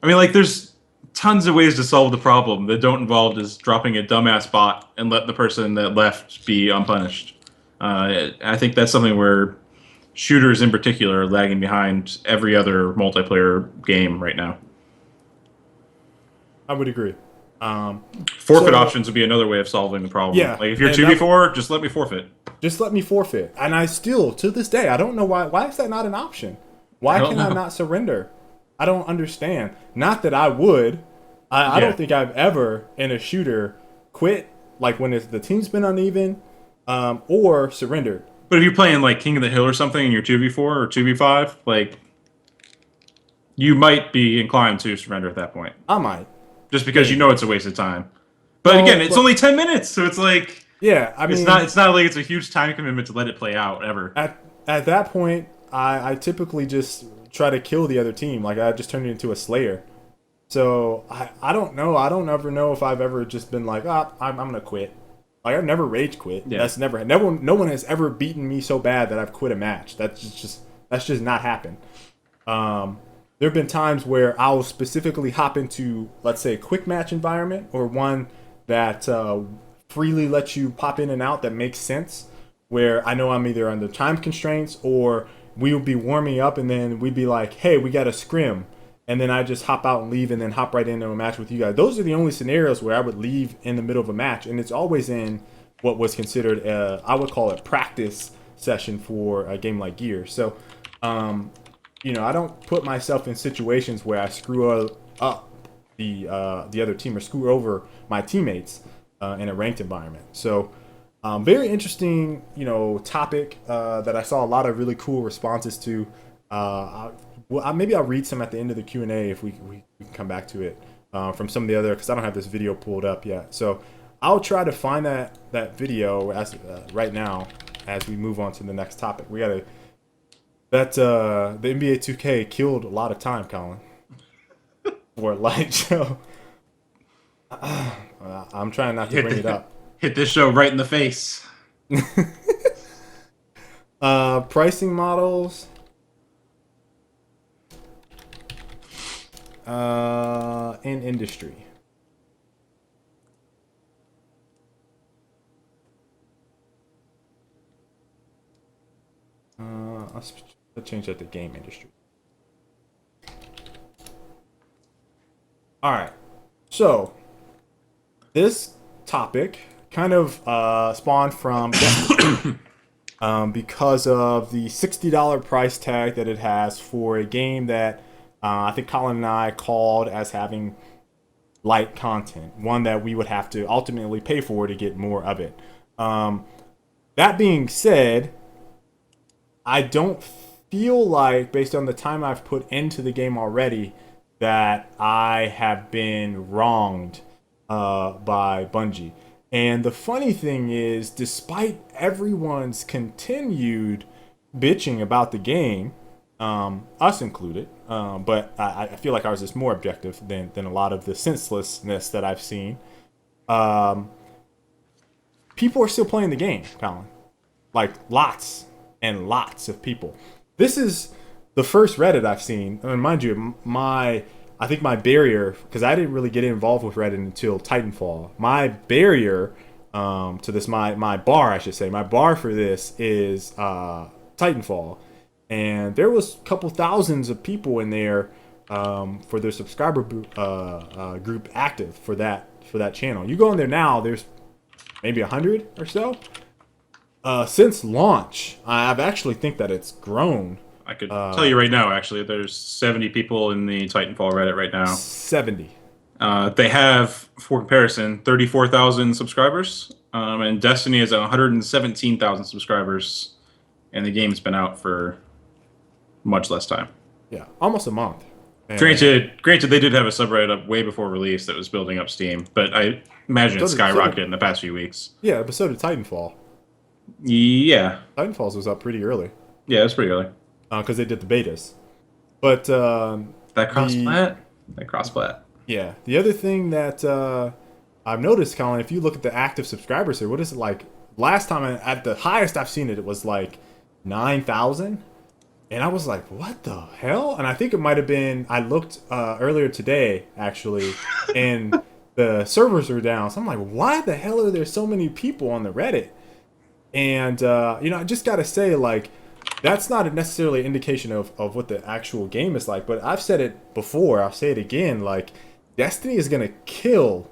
I mean, like there's tons of ways to solve the problem that don't involve just dropping a dumbass bot and let the person that left be unpunished. I think that's something where shooters in particular are lagging behind every other multiplayer game right now. I would agree. Forfeit So- options would be another way of solving the problem. Yeah, Like if you're and 2v4, just let me forfeit. Just let me forfeit. And I still, to this day, I don't know why. Why is that not an option? I Why don't can I know. not surrender? I don't understand. Not that I would. I don't Yeah. think I've ever in a shooter quit like when the team's been uneven, or surrendered. But if you're playing like King of the Hill or something and you're 2v4 or 2v5, like you might be inclined to surrender at that point. I might, Just because you know maybe. it's a waste of time. But again, No, it's but only 10 minutes, so it's like yeah, I mean, it's not like it's a huge time commitment to let it play out ever. at that point, I typically just try to kill the other team. Like I just turn it into a slayer. So I don't know. I don't ever know if I've ever just been like, ah, I'm gonna quit. Like I've never rage quit. Yeah. That's never. No one has ever beaten me so bad that I've quit a match. That's just not happened. There have been times where I'll specifically hop into, let's say, a quick match environment or one that freely lets you pop in and out that makes sense. Where I know I'm either under time constraints or we will be warming up and then we'd be like, hey, we got a scrim. And then I just hop out and leave and then hop right into a match with you guys. Those are the only scenarios where I would leave in the middle of a match. And it's always in what was considered, I would call it practice session for a game like Gear. So, I don't put myself in situations where I screw up the other team or screw over my teammates in a ranked environment. So, very interesting, topic that I saw a lot of really cool responses to. Maybe I'll read some at the end of the Q&A if we can come back to it from some of the other, because I don't have this video pulled up yet. So I'll try to find that video as right now as we move on to the next topic. The NBA 2K killed a lot of time, Colin, for a light show. I'm trying not to bring it up. Hit this show right in the face. Pricing models. In industry. Let's change that to game industry. All right. So this topic kind of spawned from because of the $60 price tag that it has for a game that I think Colin and I called as having light content, one that we would have to ultimately pay for to get more of it. That being said, I don't feel like, based on the time I've put into the game already, that I have been wronged by Bungie. And the funny thing is, despite everyone's continued bitching about the game, us included, but I feel like ours is more objective than a lot of the senselessness that I've seen. People are still playing the game, Colin. Like lots and lots of people. This is the first Reddit I've seen. And mind you, I think my barrier, because I didn't really get involved with Reddit until Titanfall. My barrier to this, my bar, I should say, my bar for this is Titanfall. And there was a couple thousands of people in there for their subscriber group active for that channel. You go in there now, there's maybe 100 or so. Since launch, I've actually think that it's grown. I could tell you right now, actually, there's 70 people in the Titanfall Reddit right now. 70. They have, for comparison, 34,000 subscribers, and Destiny is at 117,000 subscribers, and the game's been out for much less time. Yeah, almost a month. And Granted, they did have a subreddit up way before release that was building up steam, but I imagine it skyrocketed in the past few weeks. Yeah, but so did Titanfall. Yeah. Titanfall's was up pretty early. Yeah, it's pretty early. Because they did the betas. But that cross-plat? That cross-plat. Yeah. The other thing that I've noticed, Colin, if you look at the active subscribers here, what is it like? Last time, at the highest I've seen it, it was like 9,000. And I was like, what the hell? And I think it might have been, I looked earlier today, actually, and the servers are down. So I'm like, why the hell are there so many people on the Reddit? And, I just got to say, like, that's not necessarily an indication of what the actual game is like. But I've said it before. I'll say it again. Like, Destiny is going to kill,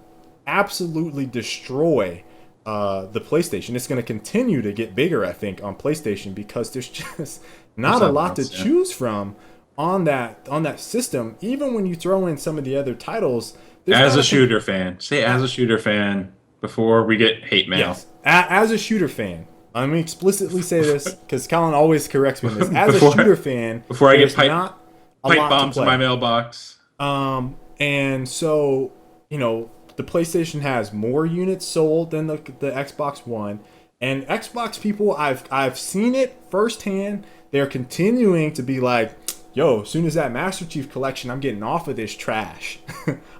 absolutely destroy the PlayStation. It's going to continue to get bigger, I think, on PlayStation because there's just There's not a lot to lots, yeah. choose from on that system. Even when you throw in some of the other titles, there's As not a a shooter fan, say as a shooter fan before we get hate mail. yes. As a shooter fan, let me explicitly say this because Colin always corrects me on this. As a before shooter fan, before I get there's not a pipe lot to bombs in my play. mailbox. And so, you know, the PlayStation has more units sold than the Xbox One. And Xbox people, I've seen it firsthand. They're continuing to be like, yo, as soon as that Master Chief Collection, I'm getting off of this trash.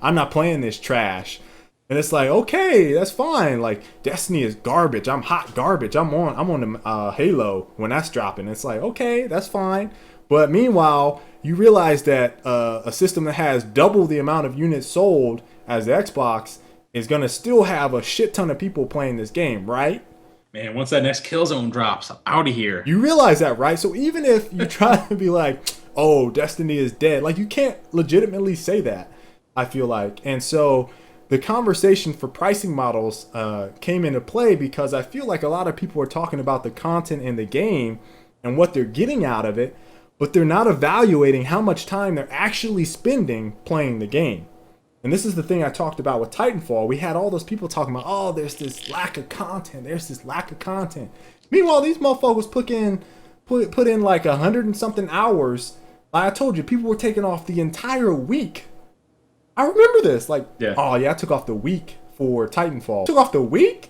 I'm not playing this trash. And it's like, okay, that's fine. Like Destiny is garbage. I'm hot garbage. I'm on the Halo when that's dropping. It's like, okay, that's fine. But meanwhile, you realize that a system that has double the amount of units sold as the Xbox is gonna still have a shit ton of people playing this game, right? Man, once that next Killzone drops, I'm out of here. You realize that, right? So even if you try to be like, oh, Destiny is dead, like you can't legitimately say that, I feel like. And so the conversation for pricing models came into play because I feel like a lot of people are talking about the content in the game and what they're getting out of it, but they're not evaluating how much time they're actually spending playing the game. And this is the thing I talked about with Titanfall. We had all those people talking about, oh, there's this lack of content. There's this lack of content. Meanwhile, these motherfuckers put in like 100 and something hours. Like I told you, people were taking off the entire week. I remember this. Like, Yeah. oh yeah, I took off the week for Titanfall. Took off the week?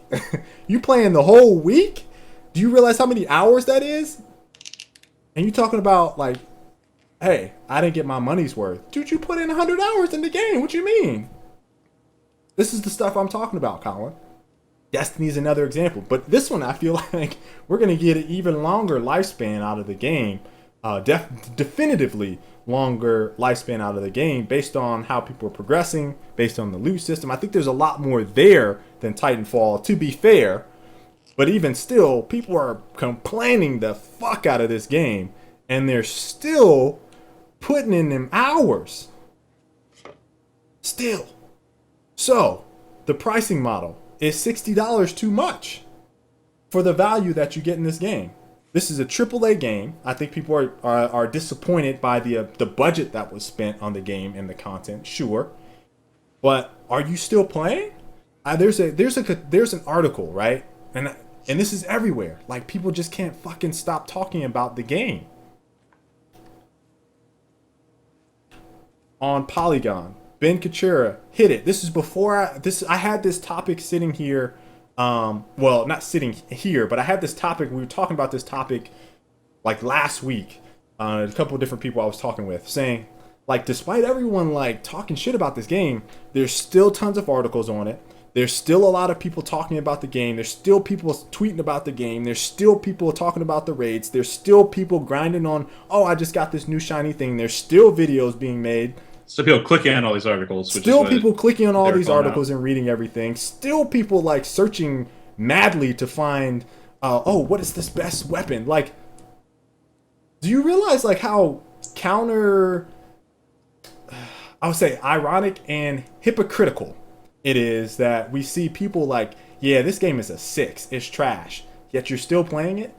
You playing the whole week? Do you realize how many hours that is? And you talking about like, hey, I didn't get my money's worth. Dude, you put in 100 hours in the game. What you mean? This is the stuff I'm talking about, Colin. Destiny is another example. But this one, I feel like we're going to get an even longer lifespan out of the game. Definitively longer lifespan out of the game based on how people are progressing, based on the loot system. I think there's a lot more there than Titanfall, to be fair. But even still, people are complaining the fuck out of this game. And they're still putting in them hours. Still. So, the pricing model is $60 too much for the value that you get in this game. This is a AAA game. I think people are disappointed by the budget that was spent on the game and the content, sure. But are you still playing? There's an article, right? And this is everywhere. Like people just can't fucking stop talking about the game. On Polygon, Ben Kachura hit it. This is before I had this topic sitting here. Well, not sitting here, but I had this topic. We were talking about this topic like last week. A couple of different people I was talking with saying, like, despite everyone like talking shit about this game, there's still tons of articles on it. There's still a lot of people talking about the game. There's still people tweeting about the game. There's still people talking about the raids. There's still people grinding on, oh, I just got this new shiny thing. There's still videos being made. So people clicking on all these articles. Still people clicking on all these articles out. and reading everything. Still people like searching madly to find, oh, what is this best weapon? Like, do you realize like how counter, I would say ironic and hypocritical it is that we see people like, yeah, this game is a 6. It's trash. Yet you're still playing it?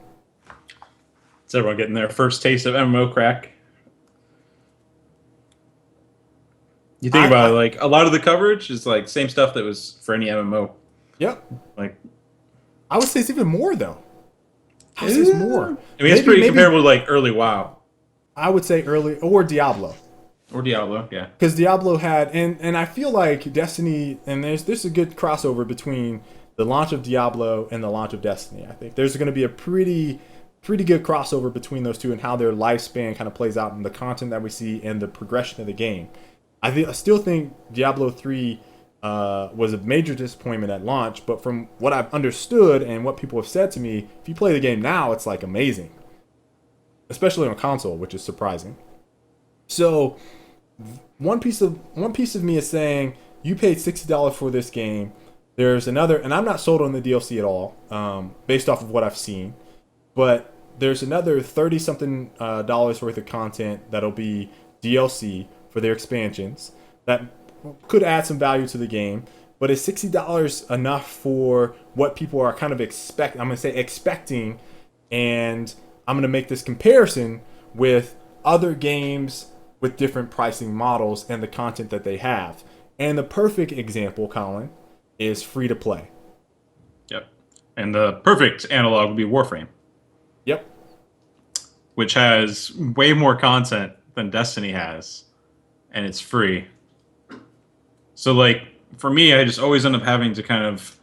It's everyone getting their first taste of MMO crack. You think about it, like a lot of the coverage is like same stuff that was for any MMO. Yep. Like, I would say it's even more though. I would say it's more. I mean, it's pretty comparable to like early WoW. I would say early or Diablo. Or Diablo, yeah. Because Diablo had, and I feel like Destiny, and there's a good crossover between the launch of Diablo and the launch of Destiny. I think there's going to be a pretty good crossover between those two and how their lifespan kind of plays out in the content that we see and the progression of the game. I still think Diablo 3 was a major disappointment at launch, but from what I've understood and what people have said to me, if you play the game now, it's like amazing, especially on console, which is surprising. So one piece of me is saying you paid $60 for this game. There's another, and I'm not sold on the DLC at all, based off of what I've seen. But there's another $30-something dollars worth of content that'll be DLC for their expansions that could add some value to the game. but is $60 enough for what people are kind of I'm gonna say expecting, and I'm gonna make this comparison with other games with different pricing models and the content that they have. And the perfect example, Colin, is free to play. Yep. And the perfect analog would be Warframe, Yep. which has way more content than Destiny has, and it's free. So, like, for me, I just always end up having to kind of,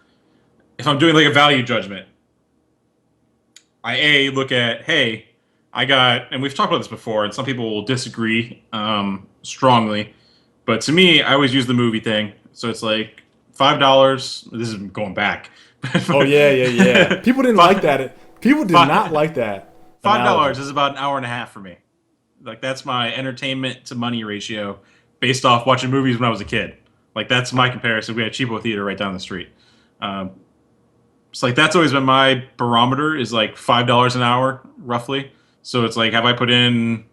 if I'm doing like a value judgment, I look at, hey, I got, and we've talked about this before, and some people will disagree strongly, but to me, I always use the movie thing. So it's like $5. This is going back. Oh yeah, yeah, yeah. People didn't like that. People did not like that. $5 is about an hour and a half for me. Like, that's my entertainment to money ratio based off watching movies when I was a kid. Like, that's my comparison. We had Cheapo Theater right down the street. It's like, that's always been my barometer, is like $5 an hour roughly. So it's like, have I put in,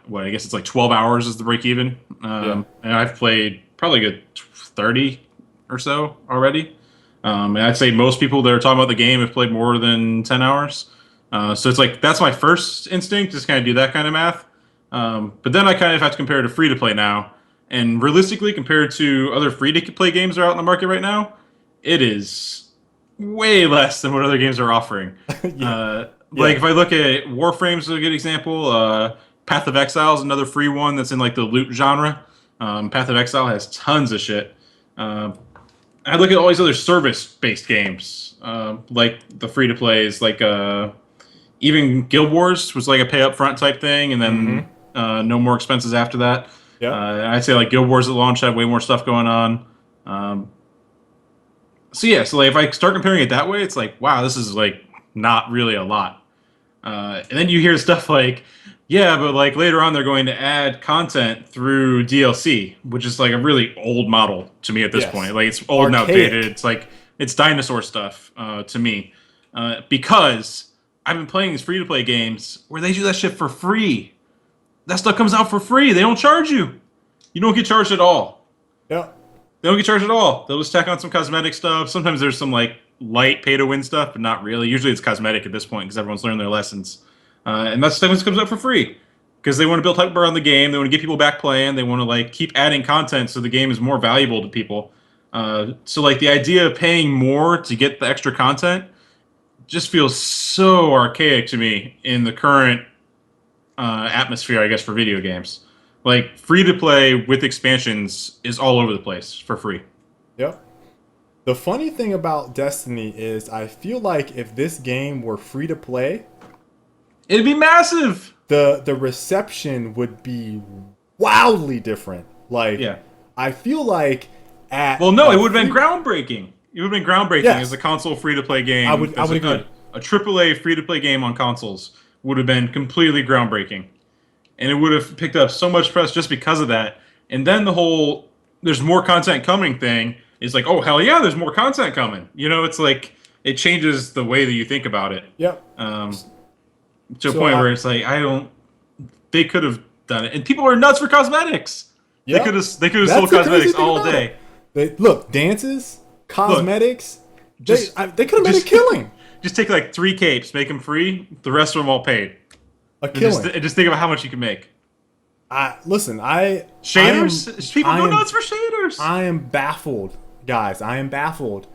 what, I guess it's like 12 hours is the break even. And I've played probably a good 30 or so already. And I'd say most people that are talking about the game have played more than 10 hours. So it's like, that's my first instinct, just kind of do that kind of math. But then I kind of have to compare it to free to play now. And realistically, compared to other free to play games that are out in the market right now, it is way less than what other games are offering. Like, if I look at Warframe's a good example, Path of Exile is another free one that's in like the loot genre. Path of Exile has tons of shit. I look at all these other service-based games, like the free-to-plays, like even Guild Wars was like a pay-up-front type thing, and then no more expenses after that. I'd say like Guild Wars at launch had way more stuff going on. So yeah, so like if I start comparing it that way, it's like, wow, this is like not really a lot. And then you hear stuff like, yeah, but like later on they're going to add content through DLC, which is like a really old model to me at this point. Like, it's old and outdated. It's like, it's dinosaur stuff to me. Because I've been playing these free-to-play games where they do that shit for free. That stuff comes out for free. They don't charge you. You don't get charged at all. Yeah. They don't get charged at all. They'll just tack on some cosmetic stuff. Sometimes there's some like light pay-to-win stuff, but not really. Usually it's cosmetic at this point because everyone's learned their lessons. And that's the stuff that comes out for free because they want to build hype around the game. They want to get people back playing. They want to like keep adding content so the game is more valuable to people. So like the idea of paying more to get the extra content just feels so archaic to me in the current atmosphere, I guess, for video games. Like, free to play with expansions is all over the place for free. Yep. The funny thing about Destiny is I feel like if this game were free to play, it'd be massive. The reception would be wildly different. Like, I feel like it would have been groundbreaking. It would have been groundbreaking as a console free to play game. I would agree. A AAA free to play game on consoles would have been completely groundbreaking. And it would have picked up so much press just because of that. And then the whole there's more content coming thing is like, oh, hell yeah, there's more content coming. You know, it's like, it changes the way that you think about it. Yep. To a point where it's like, they could have done it. And people are nuts for cosmetics. Yep. They could have sold cosmetics all day. Look, dances, cosmetics, they could have made a killing. Just take like 3 capes, make them free, the rest of them all paid. A killing. And just think about how much you can make. Shaders? People go nuts for shaders. I am baffled, guys. I am baffled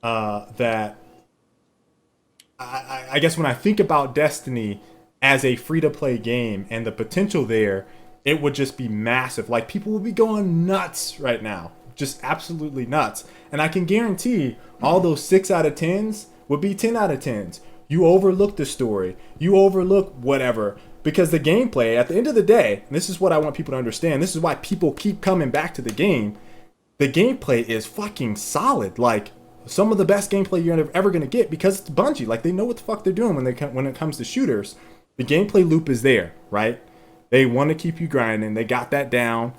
that I guess when I think about Destiny as a free-to-play game and the potential there, it would just be massive. Like, people would be going nuts right now. Just absolutely nuts. And I can guarantee all those 6 out of 10s would be 10 out of 10s. You overlook the story. You overlook whatever. Because the gameplay, at the end of the day, and this is what I want people to understand, this is why people keep coming back to the game, the gameplay is fucking solid. Like, some of the best gameplay you're ever going to get because it's Bungie. Like, they know what the fuck they're doing when it comes to shooters. The gameplay loop is there, right? They want to keep you grinding. They got that down.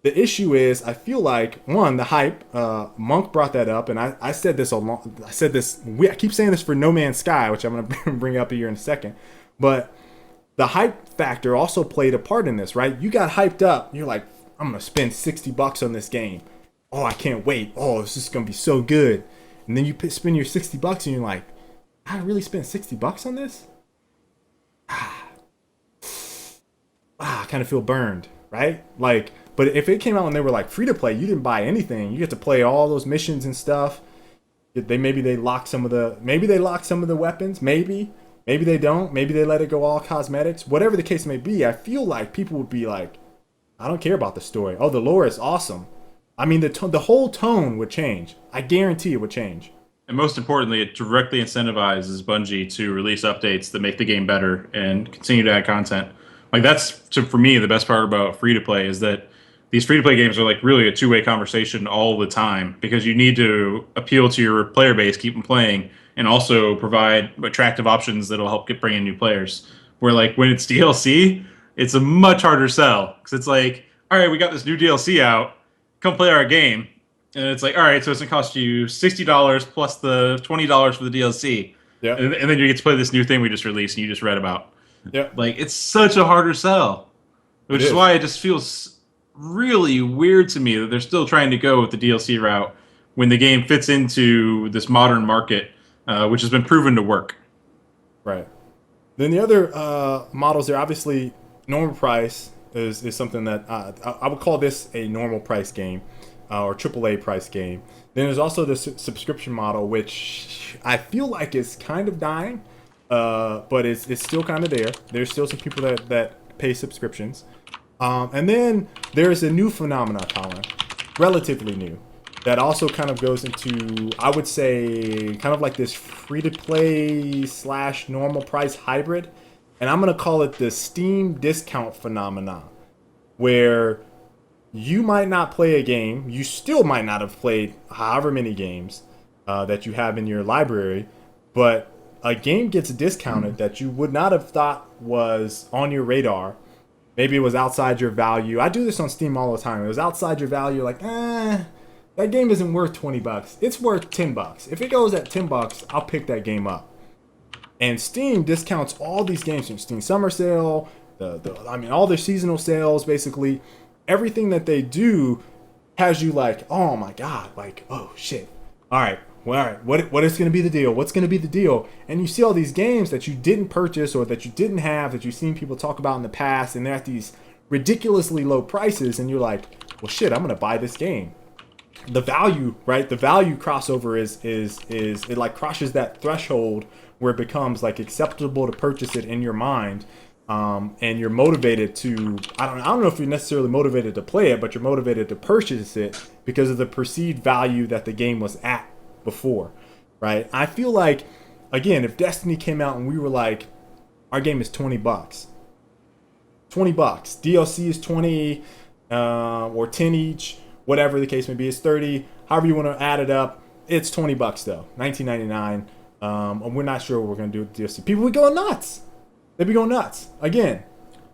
The issue is, I feel like, one, the hype. Monk brought that up, and I said this I keep saying this for No Man's Sky, which I'm going to bring up here in a second. But the hype factor also played a part in this, right? You got hyped up. You're like, I'm going to spend $60 on this game. oh, I can't wait. Oh, this is gonna be so good. And then you spend your $60 and you're like, I really spent $60 on this? I kind of feel burned, right? Like, but if it came out and they were like free to play, you didn't buy anything. You get to play all those missions and stuff. Maybe they lock some of the weapons. Maybe they don't. Maybe they let it go all cosmetics. Whatever the case may be, I feel like people would be like, I don't care about the story. Oh, the lore is awesome. I mean, the whole tone would change. I guarantee it would change. And most importantly, it directly incentivizes Bungie to release updates that make the game better and continue to add content. Like that's for me the best part about free to play is that these free to play games are like really a two-way conversation all the time because you need to appeal to your player base, keep them playing, and also provide attractive options that'll help bring in new players. Where like when it's DLC, it's a much harder sell because it's like, all right, we got this new DLC out, come play our game. And it's like, all right, so it's gonna cost you $60 plus the $20 for the DLC, Yeah. and then you get to play this new thing we just released and you just read about. Yeah. Like it's such a harder sell, which is why it just feels really weird to me that they're still trying to go with the DLC route when the game fits into this modern market, which has been proven to work. Right. Then the other models there, obviously, normal price is something that I would call this a normal price game or AAA price game. Then there's also the subscription model, which I feel like is kind of dying, but it's still kind of there. There's still some people that pay subscriptions. And then there's a new phenomenon, Colin, relatively new, that also kind of goes into, I would say, kind of like this free-to-play / normal price hybrid. And I'm going to call it the Steam discount phenomenon, where you might not play a game. You still might not have played however many games that you have in your library, but a game gets discounted that you would not have thought was on your radar. Maybe it was outside your value. I do this on Steam all the time. It was outside your value, like, that game isn't worth $20. It's worth $10. If it goes at $10, I'll pick that game up. And Steam discounts all these games from Steam Summer Sale, all their seasonal sales, basically. Everything that they do has you like, oh my god, like, oh shit. All right, what is going to be the deal? What's going to be the deal? And you see all these games that you didn't purchase or that you didn't have that you've seen people talk about in the past, and they're at these ridiculously low prices, and you're like, well shit, I'm going to buy this game. The value, right? The value crossover is it like crosses that threshold where it becomes like acceptable to purchase it in your mind. And you're motivated to, I don't know if you're necessarily motivated to play it, but you're motivated to purchase it because of the perceived value that the game was at before, right? I feel like, again, if Destiny came out and we were like, our game is $20, DLC is 20 or 10 each, whatever the case may be, it's 30, however you want to add it up, it's $20 though, $19.99. And we're not sure what we're going to do with DLC. People would go nuts. They'd be going nuts. Again,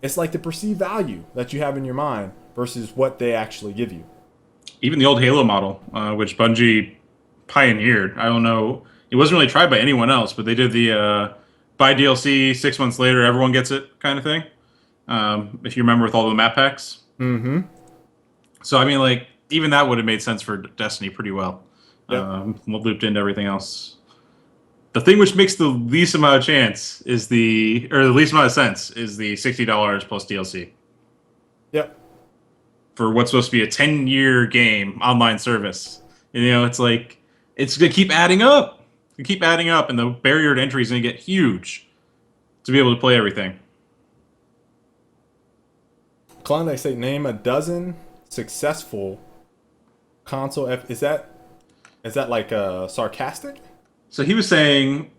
it's like the perceived value that you have in your mind versus what they actually give you. Even the old Halo model, which Bungie pioneered, I don't know, it wasn't really tried by anyone else, but they did the buy DLC 6 months later, everyone gets it kind of thing. If you remember with all the map packs. Mm-hmm. So, I mean, like, even that would have made sense for Destiny pretty well. Yep. Looped into everything else. The thing which makes the least amount of chance is the least amount of sense is the $60 plus DLC. Yep. For what's supposed to be a 10-year game online service. And, you know, it's like, it's going to keep adding up. And the barrier to entry is going to get huge to be able to play everything. Klondike say name a dozen successful console is that like sarcastic? So he was saying,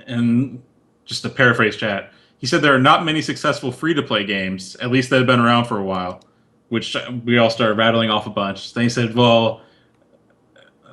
and just to paraphrase chat, he said there are not many successful free-to-play games, at least that have been around for a while, which we all started rattling off a bunch. Then he said, well,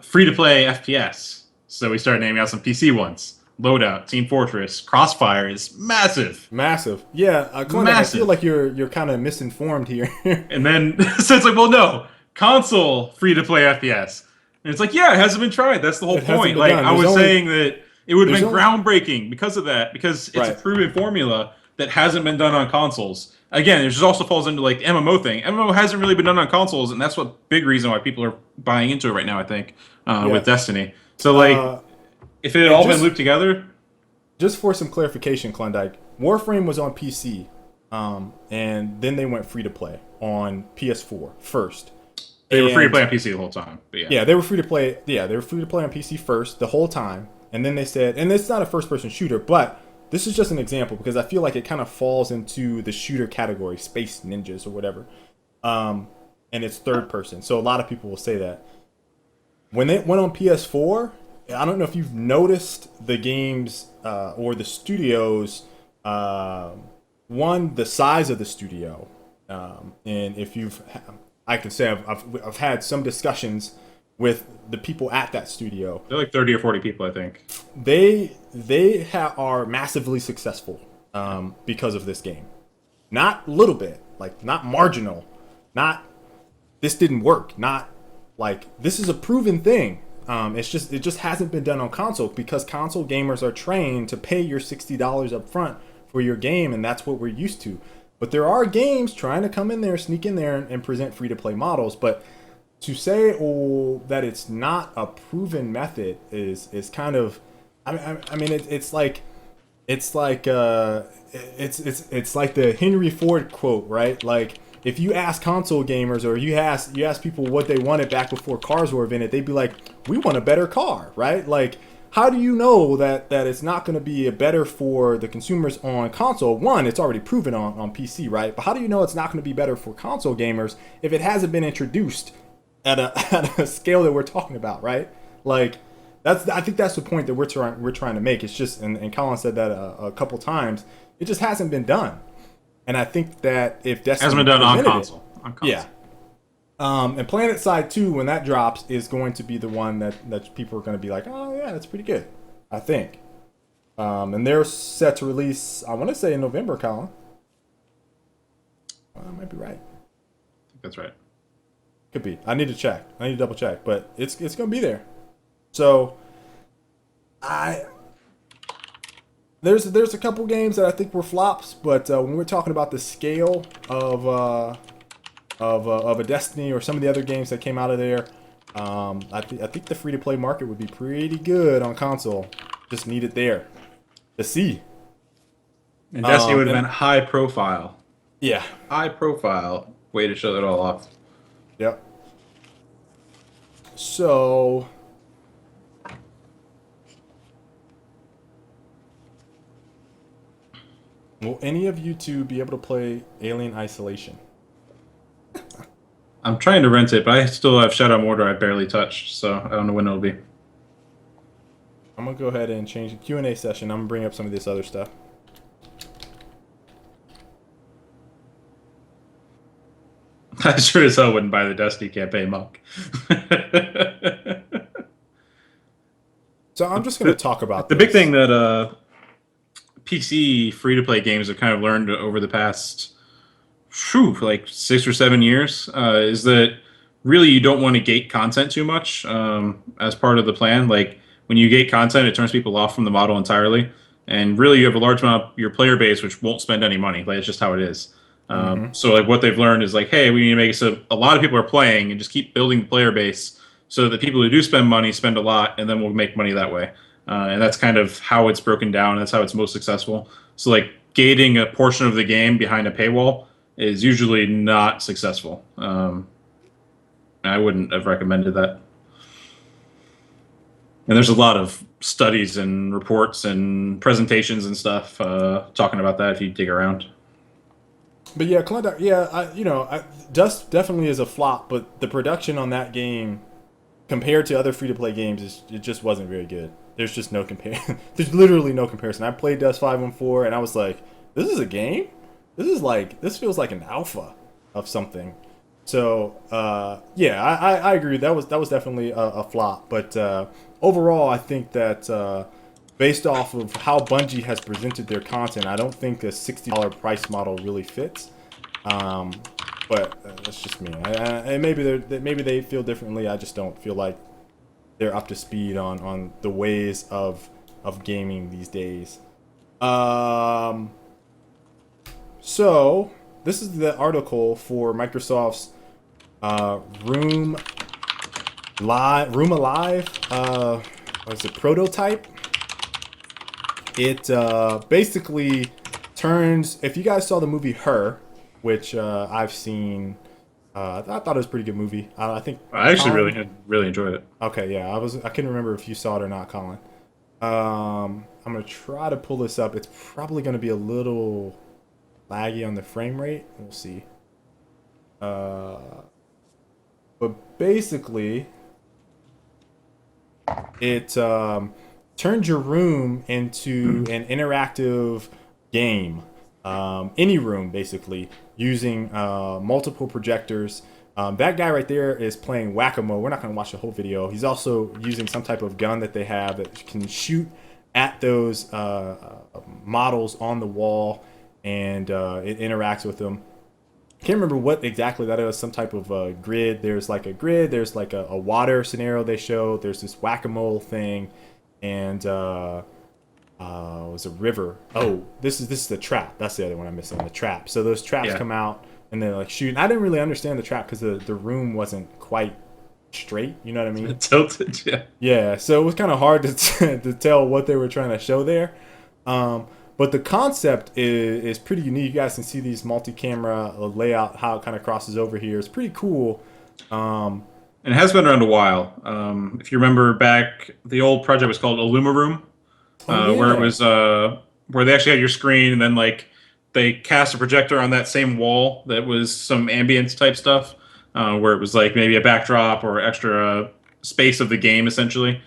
free-to-play FPS. So we started naming out some PC ones. Loadout, Team Fortress, Crossfire is massive. Massive. Yeah, Klondike, I feel like you're kind of misinformed here. And then, so it's like, well, no, console free-to-play FPS. And it's like, yeah, it hasn't been tried. That's the whole point. Like, I was saying that it would have been groundbreaking because of that, because it's a proven formula that hasn't been done on consoles. Again, it just also falls into like the MMO thing. MMO hasn't really been done on consoles, and that's what big reason why people are buying into it right now. I think Yeah. with Destiny. So like, Uh, if it had and all been looped together, just for some clarification, Klondike, Warframe was on PC, and then they went free to play on PS4 first. they were free to And play on PC the whole time. But yeah, yeah, they were free to play. Yeah, they were free to play on PC first the whole time, and then they said, and it's not a first-person shooter, but this is just an example because I feel like it kind of falls into the shooter category, Space Ninjas or whatever, and it's third person. So a lot of people will say that when it went on PS4. I don't know if you've noticed the games or the studios. One, the size of the studio, and if you've, I can say I've had some discussions with the people at that studio. they're like 30 or 40 people, I think. Are massively successful because of this game. Not little bit, like not marginal, not this didn't work, not like this is a proven thing. It just hasn't been done on console because console gamers are trained to pay your $60 up front for your game, and that's what we're used to. But there are games trying to come in there, sneak in there, and present free to play models. But to say that it's not a proven method is kind of, I mean it's like it's like it's like the Henry Ford quote, right? Like if you ask console gamers or you ask people what they wanted back before cars were invented, they'd be like, we want a better car, right? Like how do you know that it's not going to be better for the consumers on console? One, it's already proven on PC, right? But how do you know it's not going to be better for console gamers if it hasn't been introduced at a scale that we're talking about, right? Like I think that's the point that we're trying to make. It's just, and Colin said that a couple times, it just hasn't been done. And I think that if Destiny Hasn't been done on presented console. On console. yeah. And Planet Side 2, when that drops, is going to be the one that people are going to be like, oh yeah, that's pretty good, I think. And they're set to release, I want to say in November, Colin. I might be right. I think that's right. Could be. I need to check. I need to double check, but it's going to be there. So, there's a couple games that I think were flops, but when we're talking about the scale of a Destiny or some of the other games that came out of there, I think the free to play market would be pretty good on console. Just need it there to see. And Destiny would have been high profile. Yeah. High profile way to show that all off. Yep. So. Will any of you two be able to play Alien Isolation? I'm trying to rent it, but I still have Shadow Mortar I barely touched, so I don't know when it'll be. I'm gonna go ahead and change the Q&A session. I'm gonna bring up some of this other stuff. I sure as hell wouldn't buy the Destiny campaign monk. So I'm just gonna talk about The this. big thing that PC free-to-play games have kind of learned over the past, like 6 or 7 years, is that really you don't want to gate content too much as part of the plan. Like when you gate content, it turns people off from the model entirely, and really you have a large amount of your player base which won't spend any money. Like it's just how it is. So like what they've learned is like, hey, we need to make it so a lot of people are playing and just keep building the player base so that the people who do spend money spend a lot, and then we'll make money that way. And that's kind of how it's broken down. That's how it's most successful. So like gating a portion of the game behind a paywall is usually not successful. I wouldn't have recommended that. And there's a lot of studies and reports and presentations and stuff talking about that if you dig around. But yeah, Klondike, yeah, Dust definitely is a flop, but the production on that game compared to other free-to-play games, it just wasn't very good. There's just no comparison. There's literally no comparison. I played Dust 514, and I was like, this is a game? This feels like an alpha of something. So, yeah, I agree. That was definitely a flop. But overall, I think that based off of how Bungie has presented their content, I don't think a $60 price model really fits. But that's just me. And maybe they feel differently. I just don't feel like they're up to speed on the ways of gaming these days. So this is the article for Microsoft's Room Alive. What is it? Prototype. It basically turns. If you guys saw the movie Her, which I've seen, I thought it was a pretty good movie. I think I actually Colin. really enjoyed it. Okay, yeah, I couldn't remember if you saw it or not, Colin. I'm gonna try to pull this up. It's probably gonna be a little laggy on the frame rate. We'll see. Uh, but basically, it turns your room into an interactive game. Any room, basically, using multiple projectors. That guy right there is playing whack-a-mole. We're not going to watch the whole video. He's also using some type of gun that they have that can shoot at those models on the wall, and it interacts with them. Can't remember what exactly that is. Some type of grid. There's like a grid. There's like a water scenario they show. There's this whack-a-mole thing, and it was a river. Oh, this is the trap. That's the other one I'm missing. The trap. So those traps come out and they like shoot. And I didn't really understand the trap because the room wasn't quite straight. You know what I mean? Tilted, yeah. Yeah. So it was kind of hard to to tell what they were trying to show there. But the concept is pretty unique. You guys can see these multi-camera layout, how it kind of crosses over here. It's pretty cool. And it has been around a while. If you remember back, the old project was called Room, Oh where it yeah. was where they actually had your screen, and then like they cast a projector on that same wall that was some ambience type stuff, where it was like maybe a backdrop or extra space of the game essentially.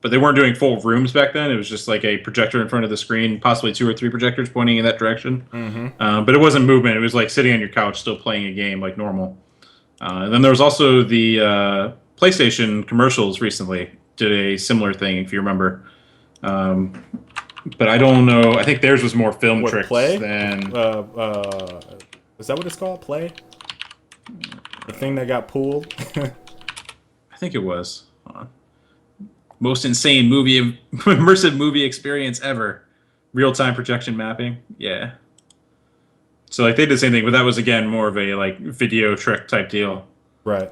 But they weren't doing full rooms back then. It was just like a projector in front of the screen, possibly two or three projectors pointing in that direction. Mm-hmm. But it wasn't movement. It was like sitting on your couch, still playing a game like normal. And then there was also the PlayStation commercials recently did a similar thing, if you remember. Um, but I don't know. I think theirs was more film What tricks play? than. Is that what it's called? Play? The thing that got pulled? I think it was. Hold on. Most insane movie, immersive movie experience ever. Real time projection mapping. Yeah. So like they did the same thing, but that was again more of a like video trick type deal Right.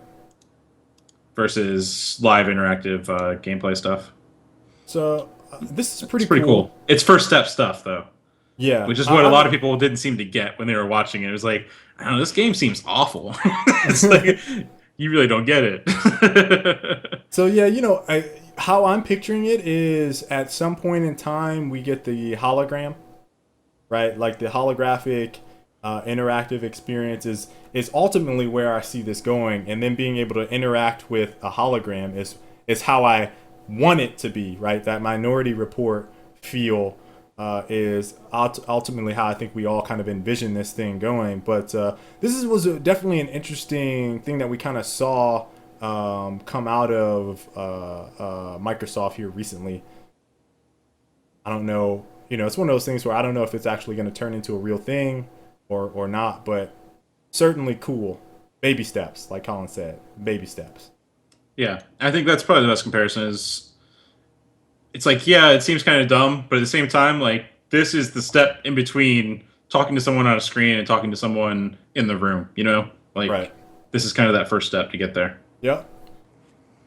versus live interactive gameplay stuff. So this is It's pretty pretty cool. cool. It's first step stuff though, Yeah. which is what a lot of people didn't seem to get when they were watching it. It was like, I don't know, this game seems awful. It's like you really don't get it. So yeah, how I'm picturing it is at some point in time we get the hologram, right? Like the holographic interactive experience is ultimately where I see this going, and then being able to interact with a hologram is how I want it to be, right? That Minority Report feel is ultimately how I think we all kind of envision this thing going. But was definitely an interesting thing that we kind of saw come out of Microsoft here recently. I don't know. It's one of those things where I don't know if it's actually going to turn into a real thing or not, but certainly cool. Baby steps, like Colin said. Baby steps. Yeah, I think that's probably the best comparison. Is it's like yeah, it seems kind of dumb, but at the same time, like this is the step in between talking to someone on a screen and talking to someone in the room. Right. Like this is kind of that first step to get there. Yep.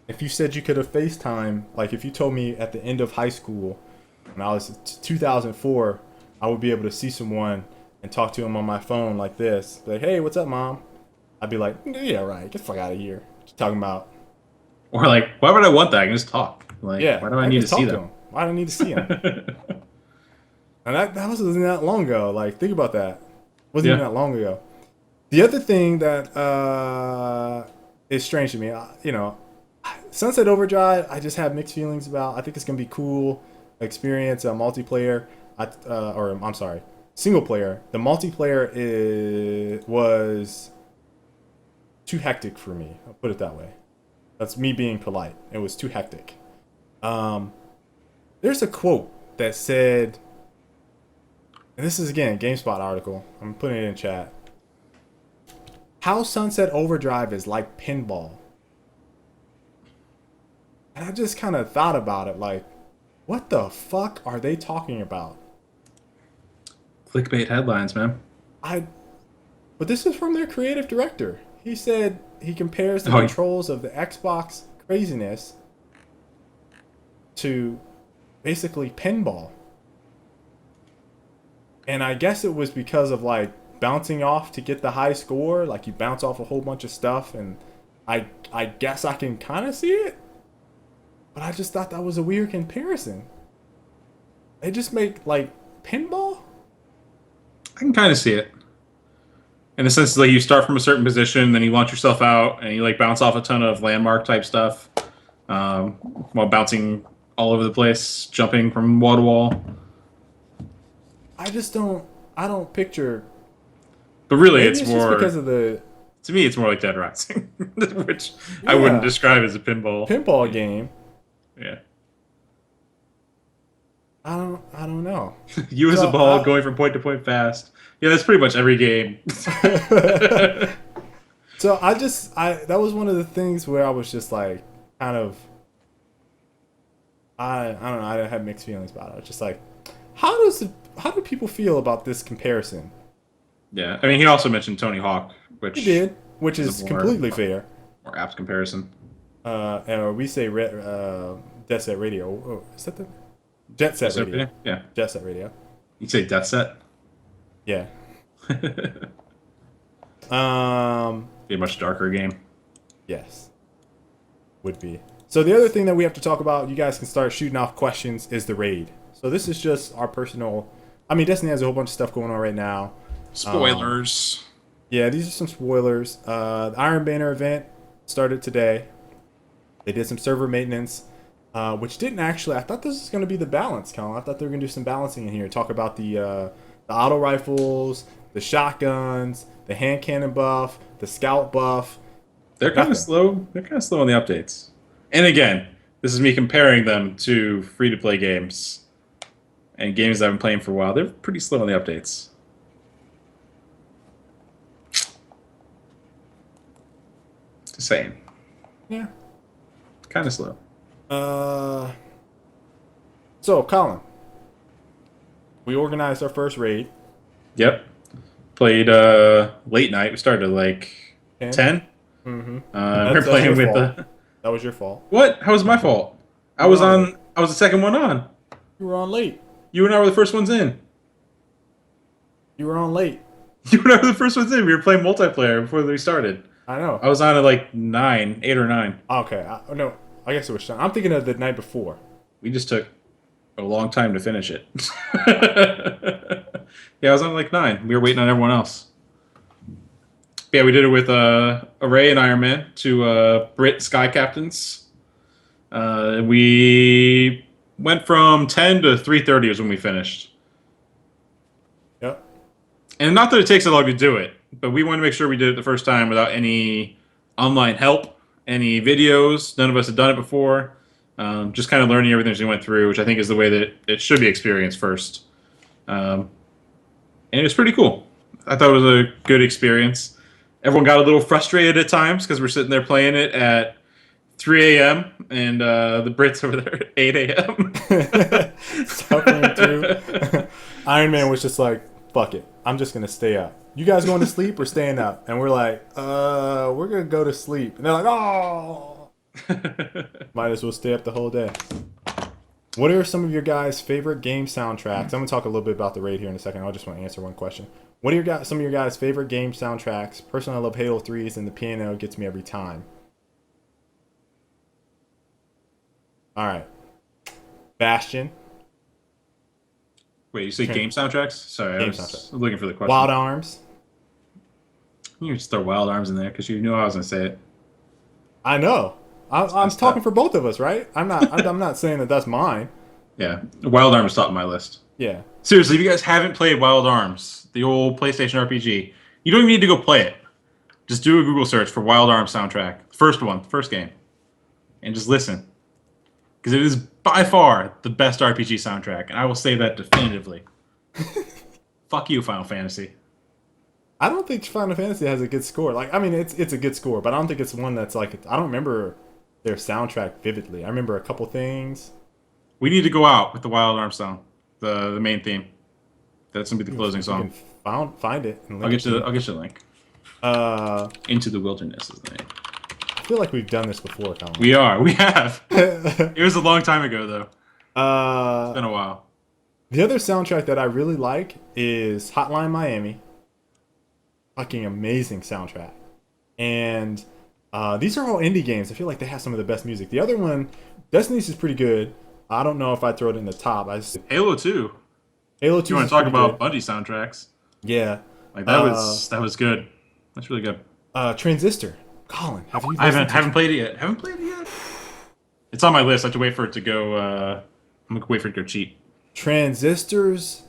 If you said you could have FaceTime, like if you told me at the end of high school, when I was 2004, I would be able to see someone and talk to him on my phone like this. Like, hey, what's up, mom? I'd be like, yeah, right. Get the fuck out of here. What you talking about? Or like, why would I want that? I can just talk. Like, Yeah, why do I I need can to see talk to them? him. Why do I need to see him? And that wasn't that long ago. Like, think about that. It wasn't even Yeah. that long ago. The other thing that is strange to me, Sunset Overdrive, I just have mixed feelings about. I think it's gonna be cool experience, multiplayer. Or I'm sorry, single player. The multiplayer was too hectic for me. I'll put it that way. That's me being polite. It was too hectic. Um, there's a quote that said, and this is again a GameSpot article. I'm putting it in chat. How Sunset Overdrive is like pinball. And I just kind of thought about it like, what the fuck are they talking about? Clickbait headlines, man. I but this is from their creative director. He said he compares the Oh, controls of the Xbox craziness to basically pinball. And I guess it was because of like bouncing off to get the high score, like you bounce off a whole bunch of stuff, and I guess I can kind of see it, but I just thought that was a weird comparison. They just make like pinball. I can kind of see it. In the sense, like you start from a certain position, then you launch yourself out, and you like bounce off a ton of landmark type stuff, um, while bouncing all over the place, jumping from wall to wall. I just don't. I don't picture. But really, Maybe it's it's just because more of the to me, it's more like Dead Rising, which I wouldn't yeah describe as a pinball. pinball game. Yeah, I don't know. you as a So ball going from point to point fast. Yeah, that's pretty much every game. so I that was one of the things where I was just like kind of I don't know, I had mixed feelings about it. I was just like, how do people feel about this comparison? Yeah, I mean, he also mentioned Tony Hawk, He which did, which is is a completely fair. more apt comparison. And we say Jet Set Radio. Oh, is that the Jet Set Radio? Yeah, Jet Set Radio. you say Death Set. Yeah. Be a much darker game. Yes. Would be. So the other thing that we have to talk about, you guys can start shooting off questions, is the raid. So this is just our personal. I mean, Destiny has a whole bunch of stuff going on right now. Spoilers. Yeah, these are some spoilers. The Iron Banner event started today. They did some server maintenance, which didn't actually. I thought this was going to be the balance, Colin. I thought they were going to do some balancing in here. Talk about the auto rifles, the shotguns, the hand cannon buff, the scout buff. They're kind Nothing. of slow. They're kind of slow on the updates. And again, this is me comparing them to free-to-play games and games I've been playing for a while. They're pretty slow on the updates. Just saying, Yeah. kind of slow. Uh. So, Colin, we organized our first raid. Yep. Played late night. We started at like 10? 10. Mm-hmm. We're playing your with fault. That was your fault. What? How was it my fault? I You was were on on. I was the second one on. You were on late. You and I were the first ones in. You were on late. You and I were the first ones in. We were playing multiplayer before we started. I know. I was on at like 8 or 9. Okay. No, I guess it was Sean. I'm thinking of the night before. We just took a long time to finish it. Yeah, I was on like 9. We were waiting on everyone else. Yeah, we did it with Array and Iron Man, two Brit Sky Captains. We went from 10 to 3:30 was when we finished. Yep. And not that it takes so long to do it, but we wanted to make sure we did it the first time without any online help, any videos. None of us had done it before. Just kind of learning everything as we went through, which I think is the way that it should be experienced first. And it was pretty cool. I thought it was a good experience. Everyone got a little frustrated at times because we're sitting there playing it at 3 a.m. and the Brits over there at 8 a.m. Suffering through. Iron Man was just like, fuck it. I'm just going to stay up. You guys going to sleep or staying up? And we're like, we're going to go to sleep. And they're like, oh. Might as well stay up the whole day. What are some of your guys' favorite game soundtracks? I'm going to talk a little bit about the raid here in a second. I just want to answer one question. What are some of your guys' favorite game soundtracks? Personally, I love Halo 3's, and the piano gets me every time. All right. Bastion. Wait, you say game soundtracks? Sorry, Game I was soundtracks. looking for the question. Wild Arms. You just throw Wild Arms in there because you knew I was going to say it. I know. I'm That's talking tough. for both of us, right? I'm not saying that that's mine. Yeah, Wild Arms top of my list. Yeah. Seriously, if you guys haven't played Wild Arms, the old PlayStation RPG, you don't even need to go play it. Just do a Google search for Wild Arms soundtrack. First one, first game. And just listen. Because it is by far the best RPG soundtrack, and I will say that definitively. Fuck you, Final Fantasy. I don't think Final Fantasy has a good score. Like, I mean, it's a good score, but I don't think it's one that's like, I don't remember their soundtrack vividly. I remember a couple things. We need to go out with the Wild Arms song, the main theme. That's gonna be the closing If we can song. find it and I'll link get it to you. you. I'll get you a link. Uh, Into the Wilderness is the name. I feel like we've done this before, Colin. We are. We have. It was a long time ago, though. It's been uh, a while. the other soundtrack that I really like is Hotline Miami. Fucking amazing soundtrack. And these are all indie games. I feel like they have some of the best music. The other one, Destiny's, is pretty good. I don't know if I throw it in the top. Halo 2. Halo You 2 want is to talk pretty about good. Bungie soundtracks? Yeah. Like Uh, that was good. That's really good. Transistor. Colin, have you I listened to haven't played it yet. Haven't played it yet. It's on my list. I have to wait for it to go. I'm gonna wait for it to go cheap. Transistor's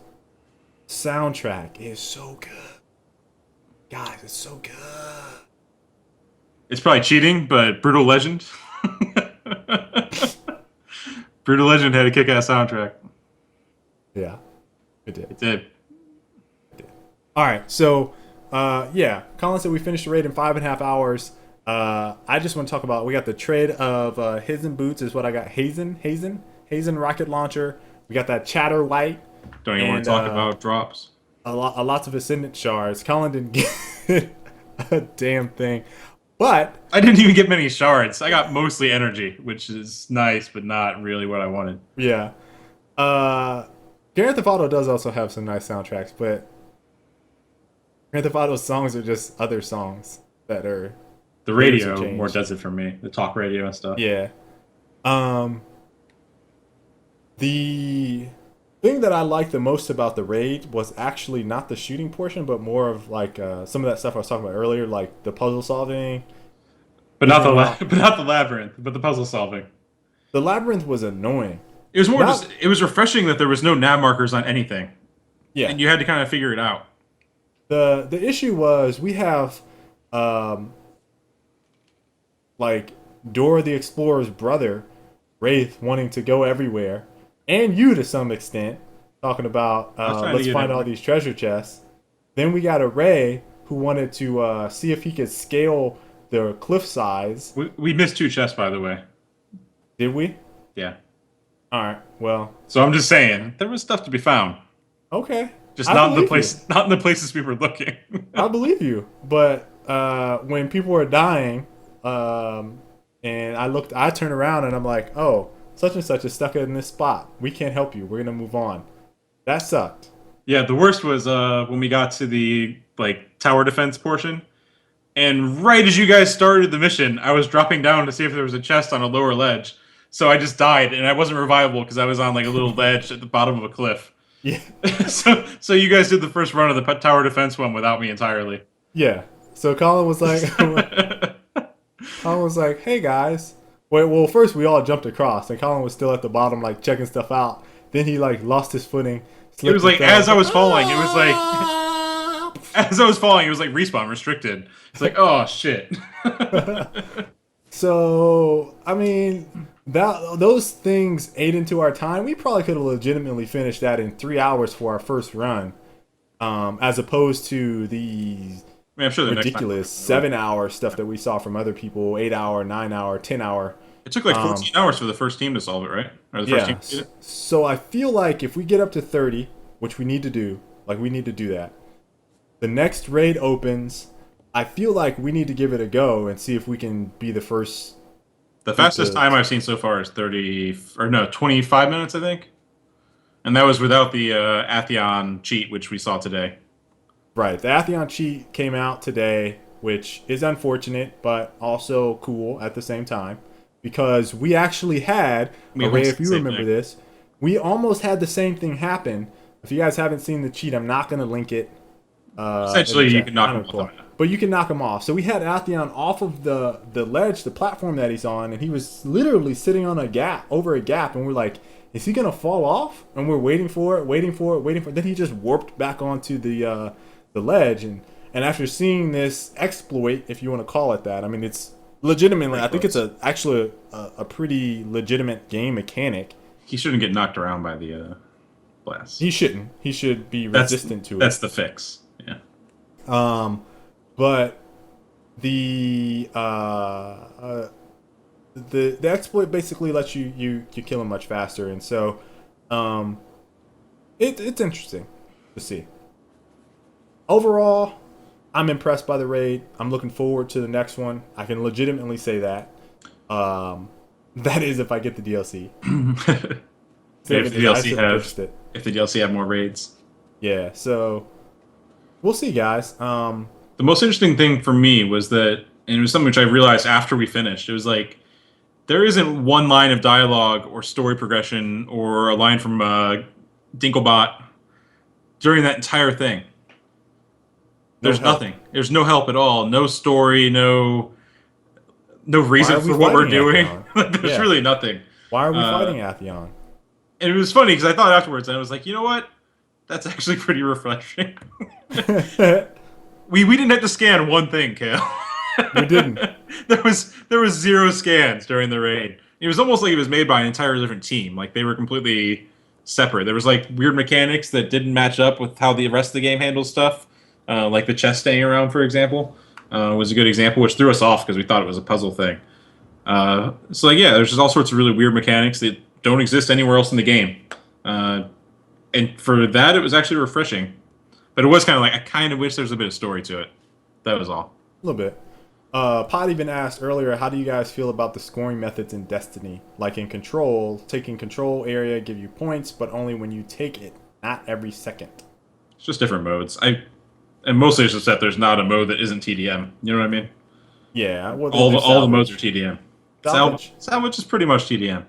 soundtrack is so good. Guys, it's so good. It's probably cheating, but Brutal Legend. Brutal Legend had a kick-ass soundtrack. Yeah, it did. It did. All right, so yeah, Colin said we finished the raid in 5.5 hours. I just want to talk about, we got the trade of Hazen boots is what I got. Hazen rocket launcher. We got that Chatter White. Don't even want to talk about drops. Lots of Ascendant shards. Colin didn't get a damn thing, but I didn't even get many shards. I got mostly energy, which is nice, but not really what I wanted. yeah. Grand Theft Auto does also have some nice soundtracks, but Grand Theft Auto's songs are just other songs that are The radio more does it for me. The talk radio and stuff. yeah. The thing that I liked the most about the raid was actually not the shooting portion, but more of like some of that stuff I was talking about earlier, like the puzzle solving. But not but not the labyrinth, but the puzzle solving. The labyrinth was annoying. It was more just, it was refreshing that there was no nav markers on anything. Yeah. And you had to kind of figure it out. The issue was we have like Dora the Explorer's brother, Wraith, wanting to go everywhere, and you to some extent, talking about let's find all these treasure chests. Then we got a Ray who wanted to see if he could scale the cliff size. We missed 2 chests, by the way. Did we? Yeah. All right. Well. So I'm just saying there was stuff to be found. Okay. Just not in the places we were looking. I believe you, but when people were dying, and I turned around and I'm like, oh, such and such is stuck in this spot. We can't help you. We're gonna move on. That sucked. Yeah, the worst was when we got to the tower defense portion, and right as you guys started the mission, I was dropping down to see if there was a chest on a lower ledge. So I just died, and I wasn't revivable because I was on a little ledge at the bottom of a cliff. Yeah. so you guys did the first run of the tower defense one without me entirely. Yeah. So Colin was like, hey guys. Well, first we all jumped across, and Colin was still at the bottom, checking stuff out. Then he lost his footing. It was as I was falling, it was as I was falling, it was respawn restricted. It's oh shit. So I mean, those things ate into our time. We probably could have legitimately finished that in 3 hours for our first run, as opposed to the I'm sure the ridiculous 7-hour stuff that we saw from other people, 8-hour, 9-hour, 10-hour. It took 14 hours for the first team to solve it, right? Or the first team to do it? So I feel like if we get up to 30, which we need to do, we need to do that. The next raid opens. I feel like we need to give it a go and see if we can be the first. The fastest time I've seen so far is 25 minutes, I think. And that was without the Atheon cheat, which we saw today. Right. The Atheon cheat came out today, which is unfortunate, but also cool at the same time. Because we actually had, Ray, if you remember this, we almost had the same thing happen. If you guys haven't seen the cheat, I'm not going to link it. Essentially, you can knock him off. But you can knock him off. So we had Atheon off of the ledge, the platform that he's on, and he was literally sitting on over a gap, and we're like, is he gonna fall off? And we're waiting for it. Then he just warped back onto the ledge, and after seeing this exploit, if you want to call it that, I mean, it's legitimately, I think it's actually a pretty legitimate game mechanic. He shouldn't get knocked around by the blast. He shouldn't. He should be resistant to it. That's the fix. Yeah. But the exploit basically lets you kill him much faster, and so it's interesting. We'll see. Overall, I'm impressed by the raid. I'm looking forward to the next one. I can legitimately say that. That is if I get the DLC. If the I DLC should have purchased it. if the DLC have more raids. Yeah, so we'll see, guys. The most interesting thing for me was that, and it was something which I realized after we finished. It was like there isn't one line of dialogue or story progression or a line from Dinklebot during that entire thing. No There's help. nothing. There's no help at all. No story. No Why reason are we for what we're fighting doing. Atheon? There's Yeah. really nothing. Why are we Uh, fighting Atheon? and it was funny because I thought afterwards, and I was like, you know what? That's actually pretty refreshing. We didn't have to scan one thing, Kale. We didn't. There was zero scans during the raid. It was almost like it was made by an entirely different team. Like they were completely separate. There was like weird mechanics that didn't match up with how the rest of the game handles stuff. Like the chest staying around, for example, was a good example, which threw us off because we thought it was a puzzle thing. So like, yeah, there's just all sorts of really weird mechanics that don't exist anywhere else in the game. And for that, it was actually refreshing. But it was kind of like I kind of wish there was a bit of story to it. That was all. A little bit. Pod even asked earlier, how do you guys feel about the scoring methods in Destiny? Like in Control, taking control area give you points, but only when you take it, not every second. It's just different modes. And mostly it's just that there's not a mode that isn't TDM. You know what I mean? Yeah, well, All the modes are TDM. Salvage. Salvage is pretty much TDM,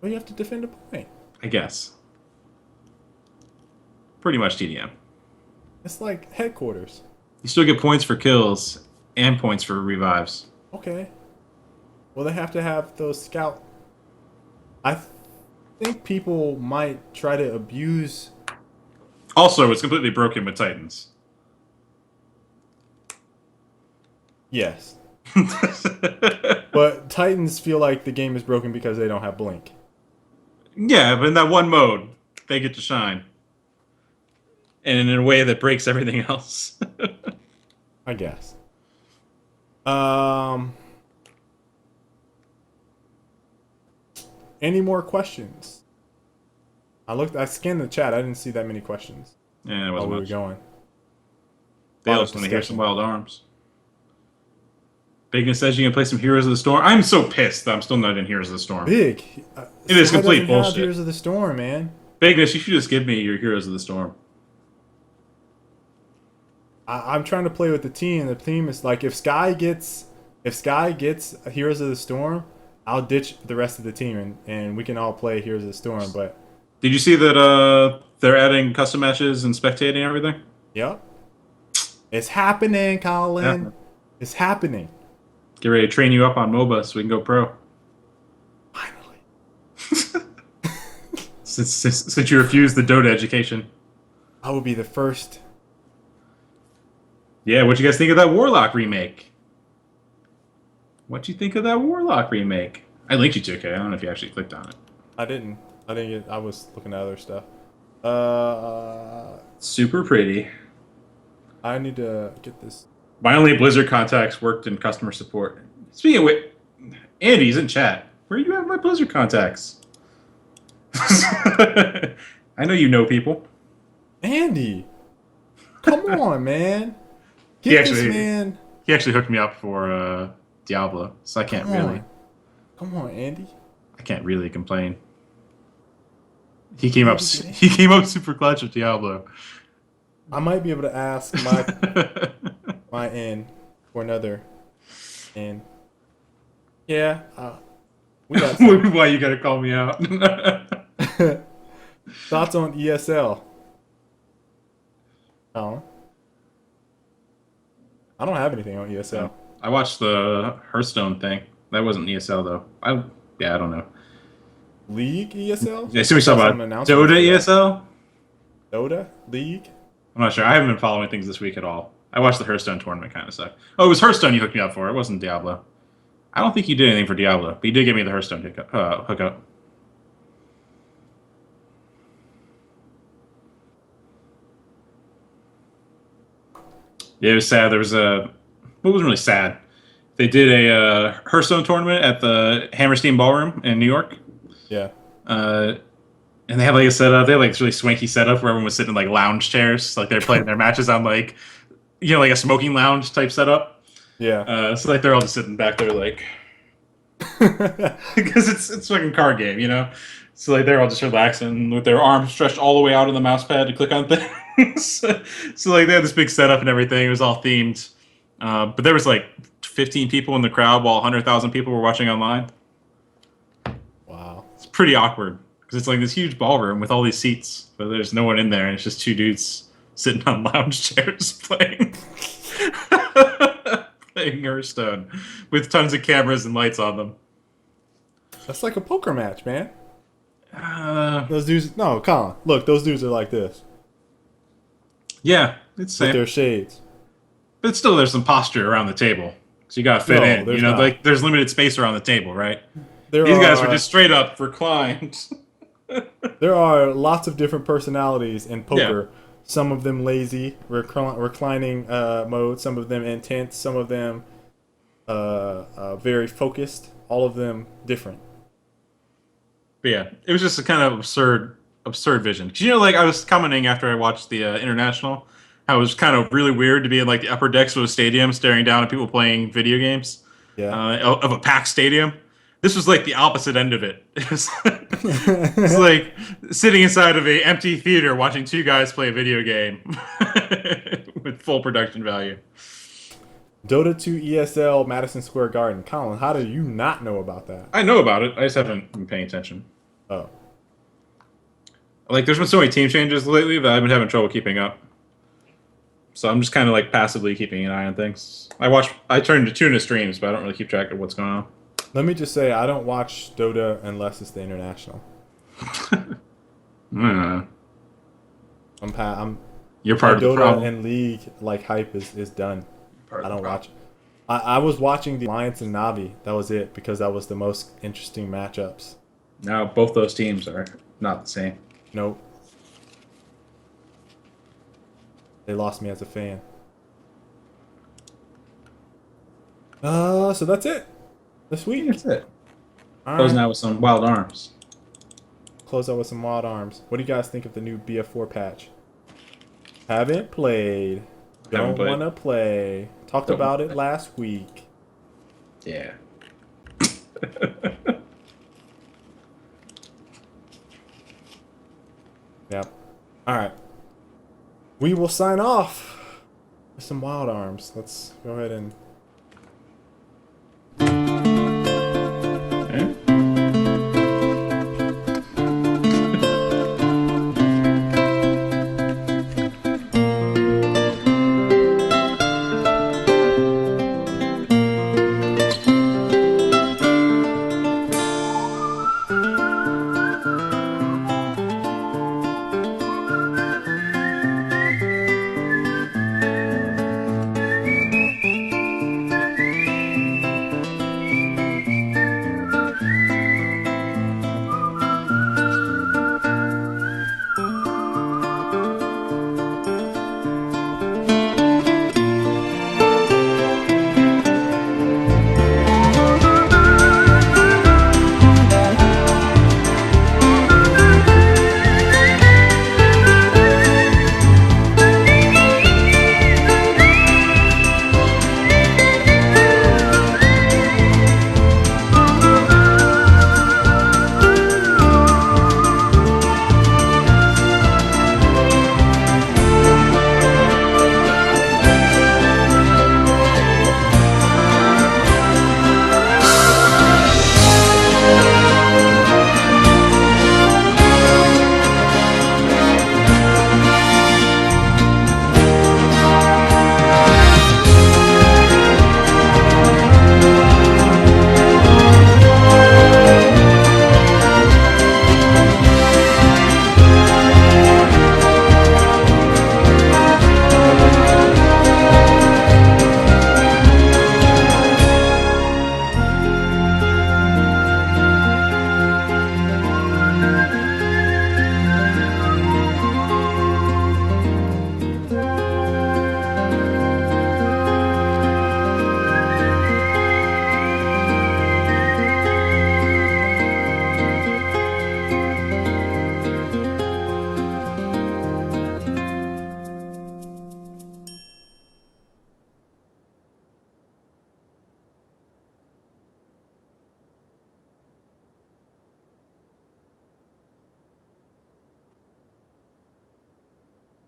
Well, you have to defend a point. I guess. Pretty much TDM. It's like headquarters. You still get points for kills and points for revives. Okay. Well, they have to have those scout. I think people might try to abuse. Also, it's completely broken with Titans. Yes. But Titans feel like the game is broken because they don't have Blink. Yeah, but in that one mode, they get to shine. And in a way that breaks everything else. I guess. Any more questions? I scanned the chat. I didn't see that many questions. Yeah, it While wasn't we were much. going. They also want to hear some Wild Arms. Bigness says you can play some Heroes of the Storm. I'm so pissed that I'm still not in Heroes of the Storm. Big. It is Sky complete doesn't have bullshit. Heroes of the Storm, man. Bigness, you should just give me your Heroes of the Storm. I'm trying to play with the team. The team is like, if Sky gets Heroes of the Storm, I'll ditch the rest of the team and we can all play Heroes of the Storm. But Did you see that they're adding custom matches and spectating and everything? yep, it's happening, Colin. Yeah. It's happening. Get ready to train you up on MOBA so we can go pro. Finally, Since you refused the Dota education. I will be the first. Yeah, what'd you guys think of that Warlock remake? What'd you think of that Warlock remake? I linked you to it, I don't know if you actually clicked on it. I didn't get. I was looking at other stuff. Super pretty. I need to get this. My only Blizzard contacts worked in customer support. Speaking of which, Andy's in chat. Where do you have my Blizzard contacts? I know you know people. Andy, come on, man. Get this man. He actually hooked me up for Diablo, so I can't really. Come on, Andy. I can't really complain. He came up super clutch with Diablo. I might be able to ask my N for another N. Yeah. We got Why you gotta call me out? thoughts on ESL. Oh. I don't have anything on ESL. I watched the Hearthstone thing. That wasn't ESL though. I don't know. League ESL? Yeah, so we talking about Dota ESL? Dota? League? I'm not sure. I haven't been following things this week at all. I watched the Hearthstone tournament, kind of sucked. Oh, it was Hearthstone you hooked me up for. It wasn't Diablo. I don't think you did anything for Diablo, but you did give me the Hearthstone hookup. Yeah, it was sad. There was a... What was really sad? They did a Hearthstone tournament at the Hammerstein Ballroom in New York. Yeah. And they had like a setup. They had like this really swanky setup where everyone was sitting in like lounge chairs, like they're playing their matches on like like a smoking lounge type setup. Yeah. So like they're all just sitting back there like because it's fucking card game, you know. So like they're all just relaxing with their arms stretched all the way out on the mouse pad to click on things. So like they had this big setup and everything. It was all themed, but there was like 15 people in the crowd while 100,000 people were watching online. Wow. It's pretty awkward because it's like this huge ballroom with all these seats, but there's no one in there, and it's just two dudes sitting on lounge chairs playing playing Hearthstone with tons of cameras and lights on them. That's like a poker match, man. Uh, Those dudes. No, Colin. Look, those dudes are like this yeah, it's with same. their shades. But still, there's some posture around the table, so you gotta fit No, in. there's You know, not. like there's limited space around the table, right? There These guys were are just straight up reclined. there are lots of different personalities in Yeah. poker. Some of them lazy, reclining mode. Some of them intense. Some of them very focused. All of them different. But yeah, it was just a kind of absurd vision. 'Cause, you know, like I was commenting after I watched the international, how it was kind of really weird to be in like the upper decks of a stadium, staring down at people playing video games, Yeah. of a packed stadium. This was like the opposite end of it. It's like sitting inside of a empty theater watching two guys play a video game with full production value. Dota 2 ESL Madison Square Garden. Colin, how do you not know about that? I know about it. I just haven't been paying attention. Oh. Like, there's been so many team changes lately that I've been having trouble keeping up. So I'm just kind of like passively keeping an eye on things. I turn to tuna streams, but I don't really keep track of what's going on. Let me just say, I don't watch Dota unless it's the international. Mm. I'm You're my part of the Dota problem. and League like hype is done. Part I of the don't problem. watch it. I was watching the Alliance and Navi. That was it because that was the most interesting matchups. Now both those teams are not the same. Nope. They lost me as a fan. So that's it. This week. That's it. All Closing right. out with some wild arms. Close out with some wild arms. What do you guys think of the new BF4 patch? Haven't played. Haven't Don't played. want to play. Talked Don't about wanna it play. last week. Yeah. Yep. All right. We will sign off with some wild arms. Let's go ahead and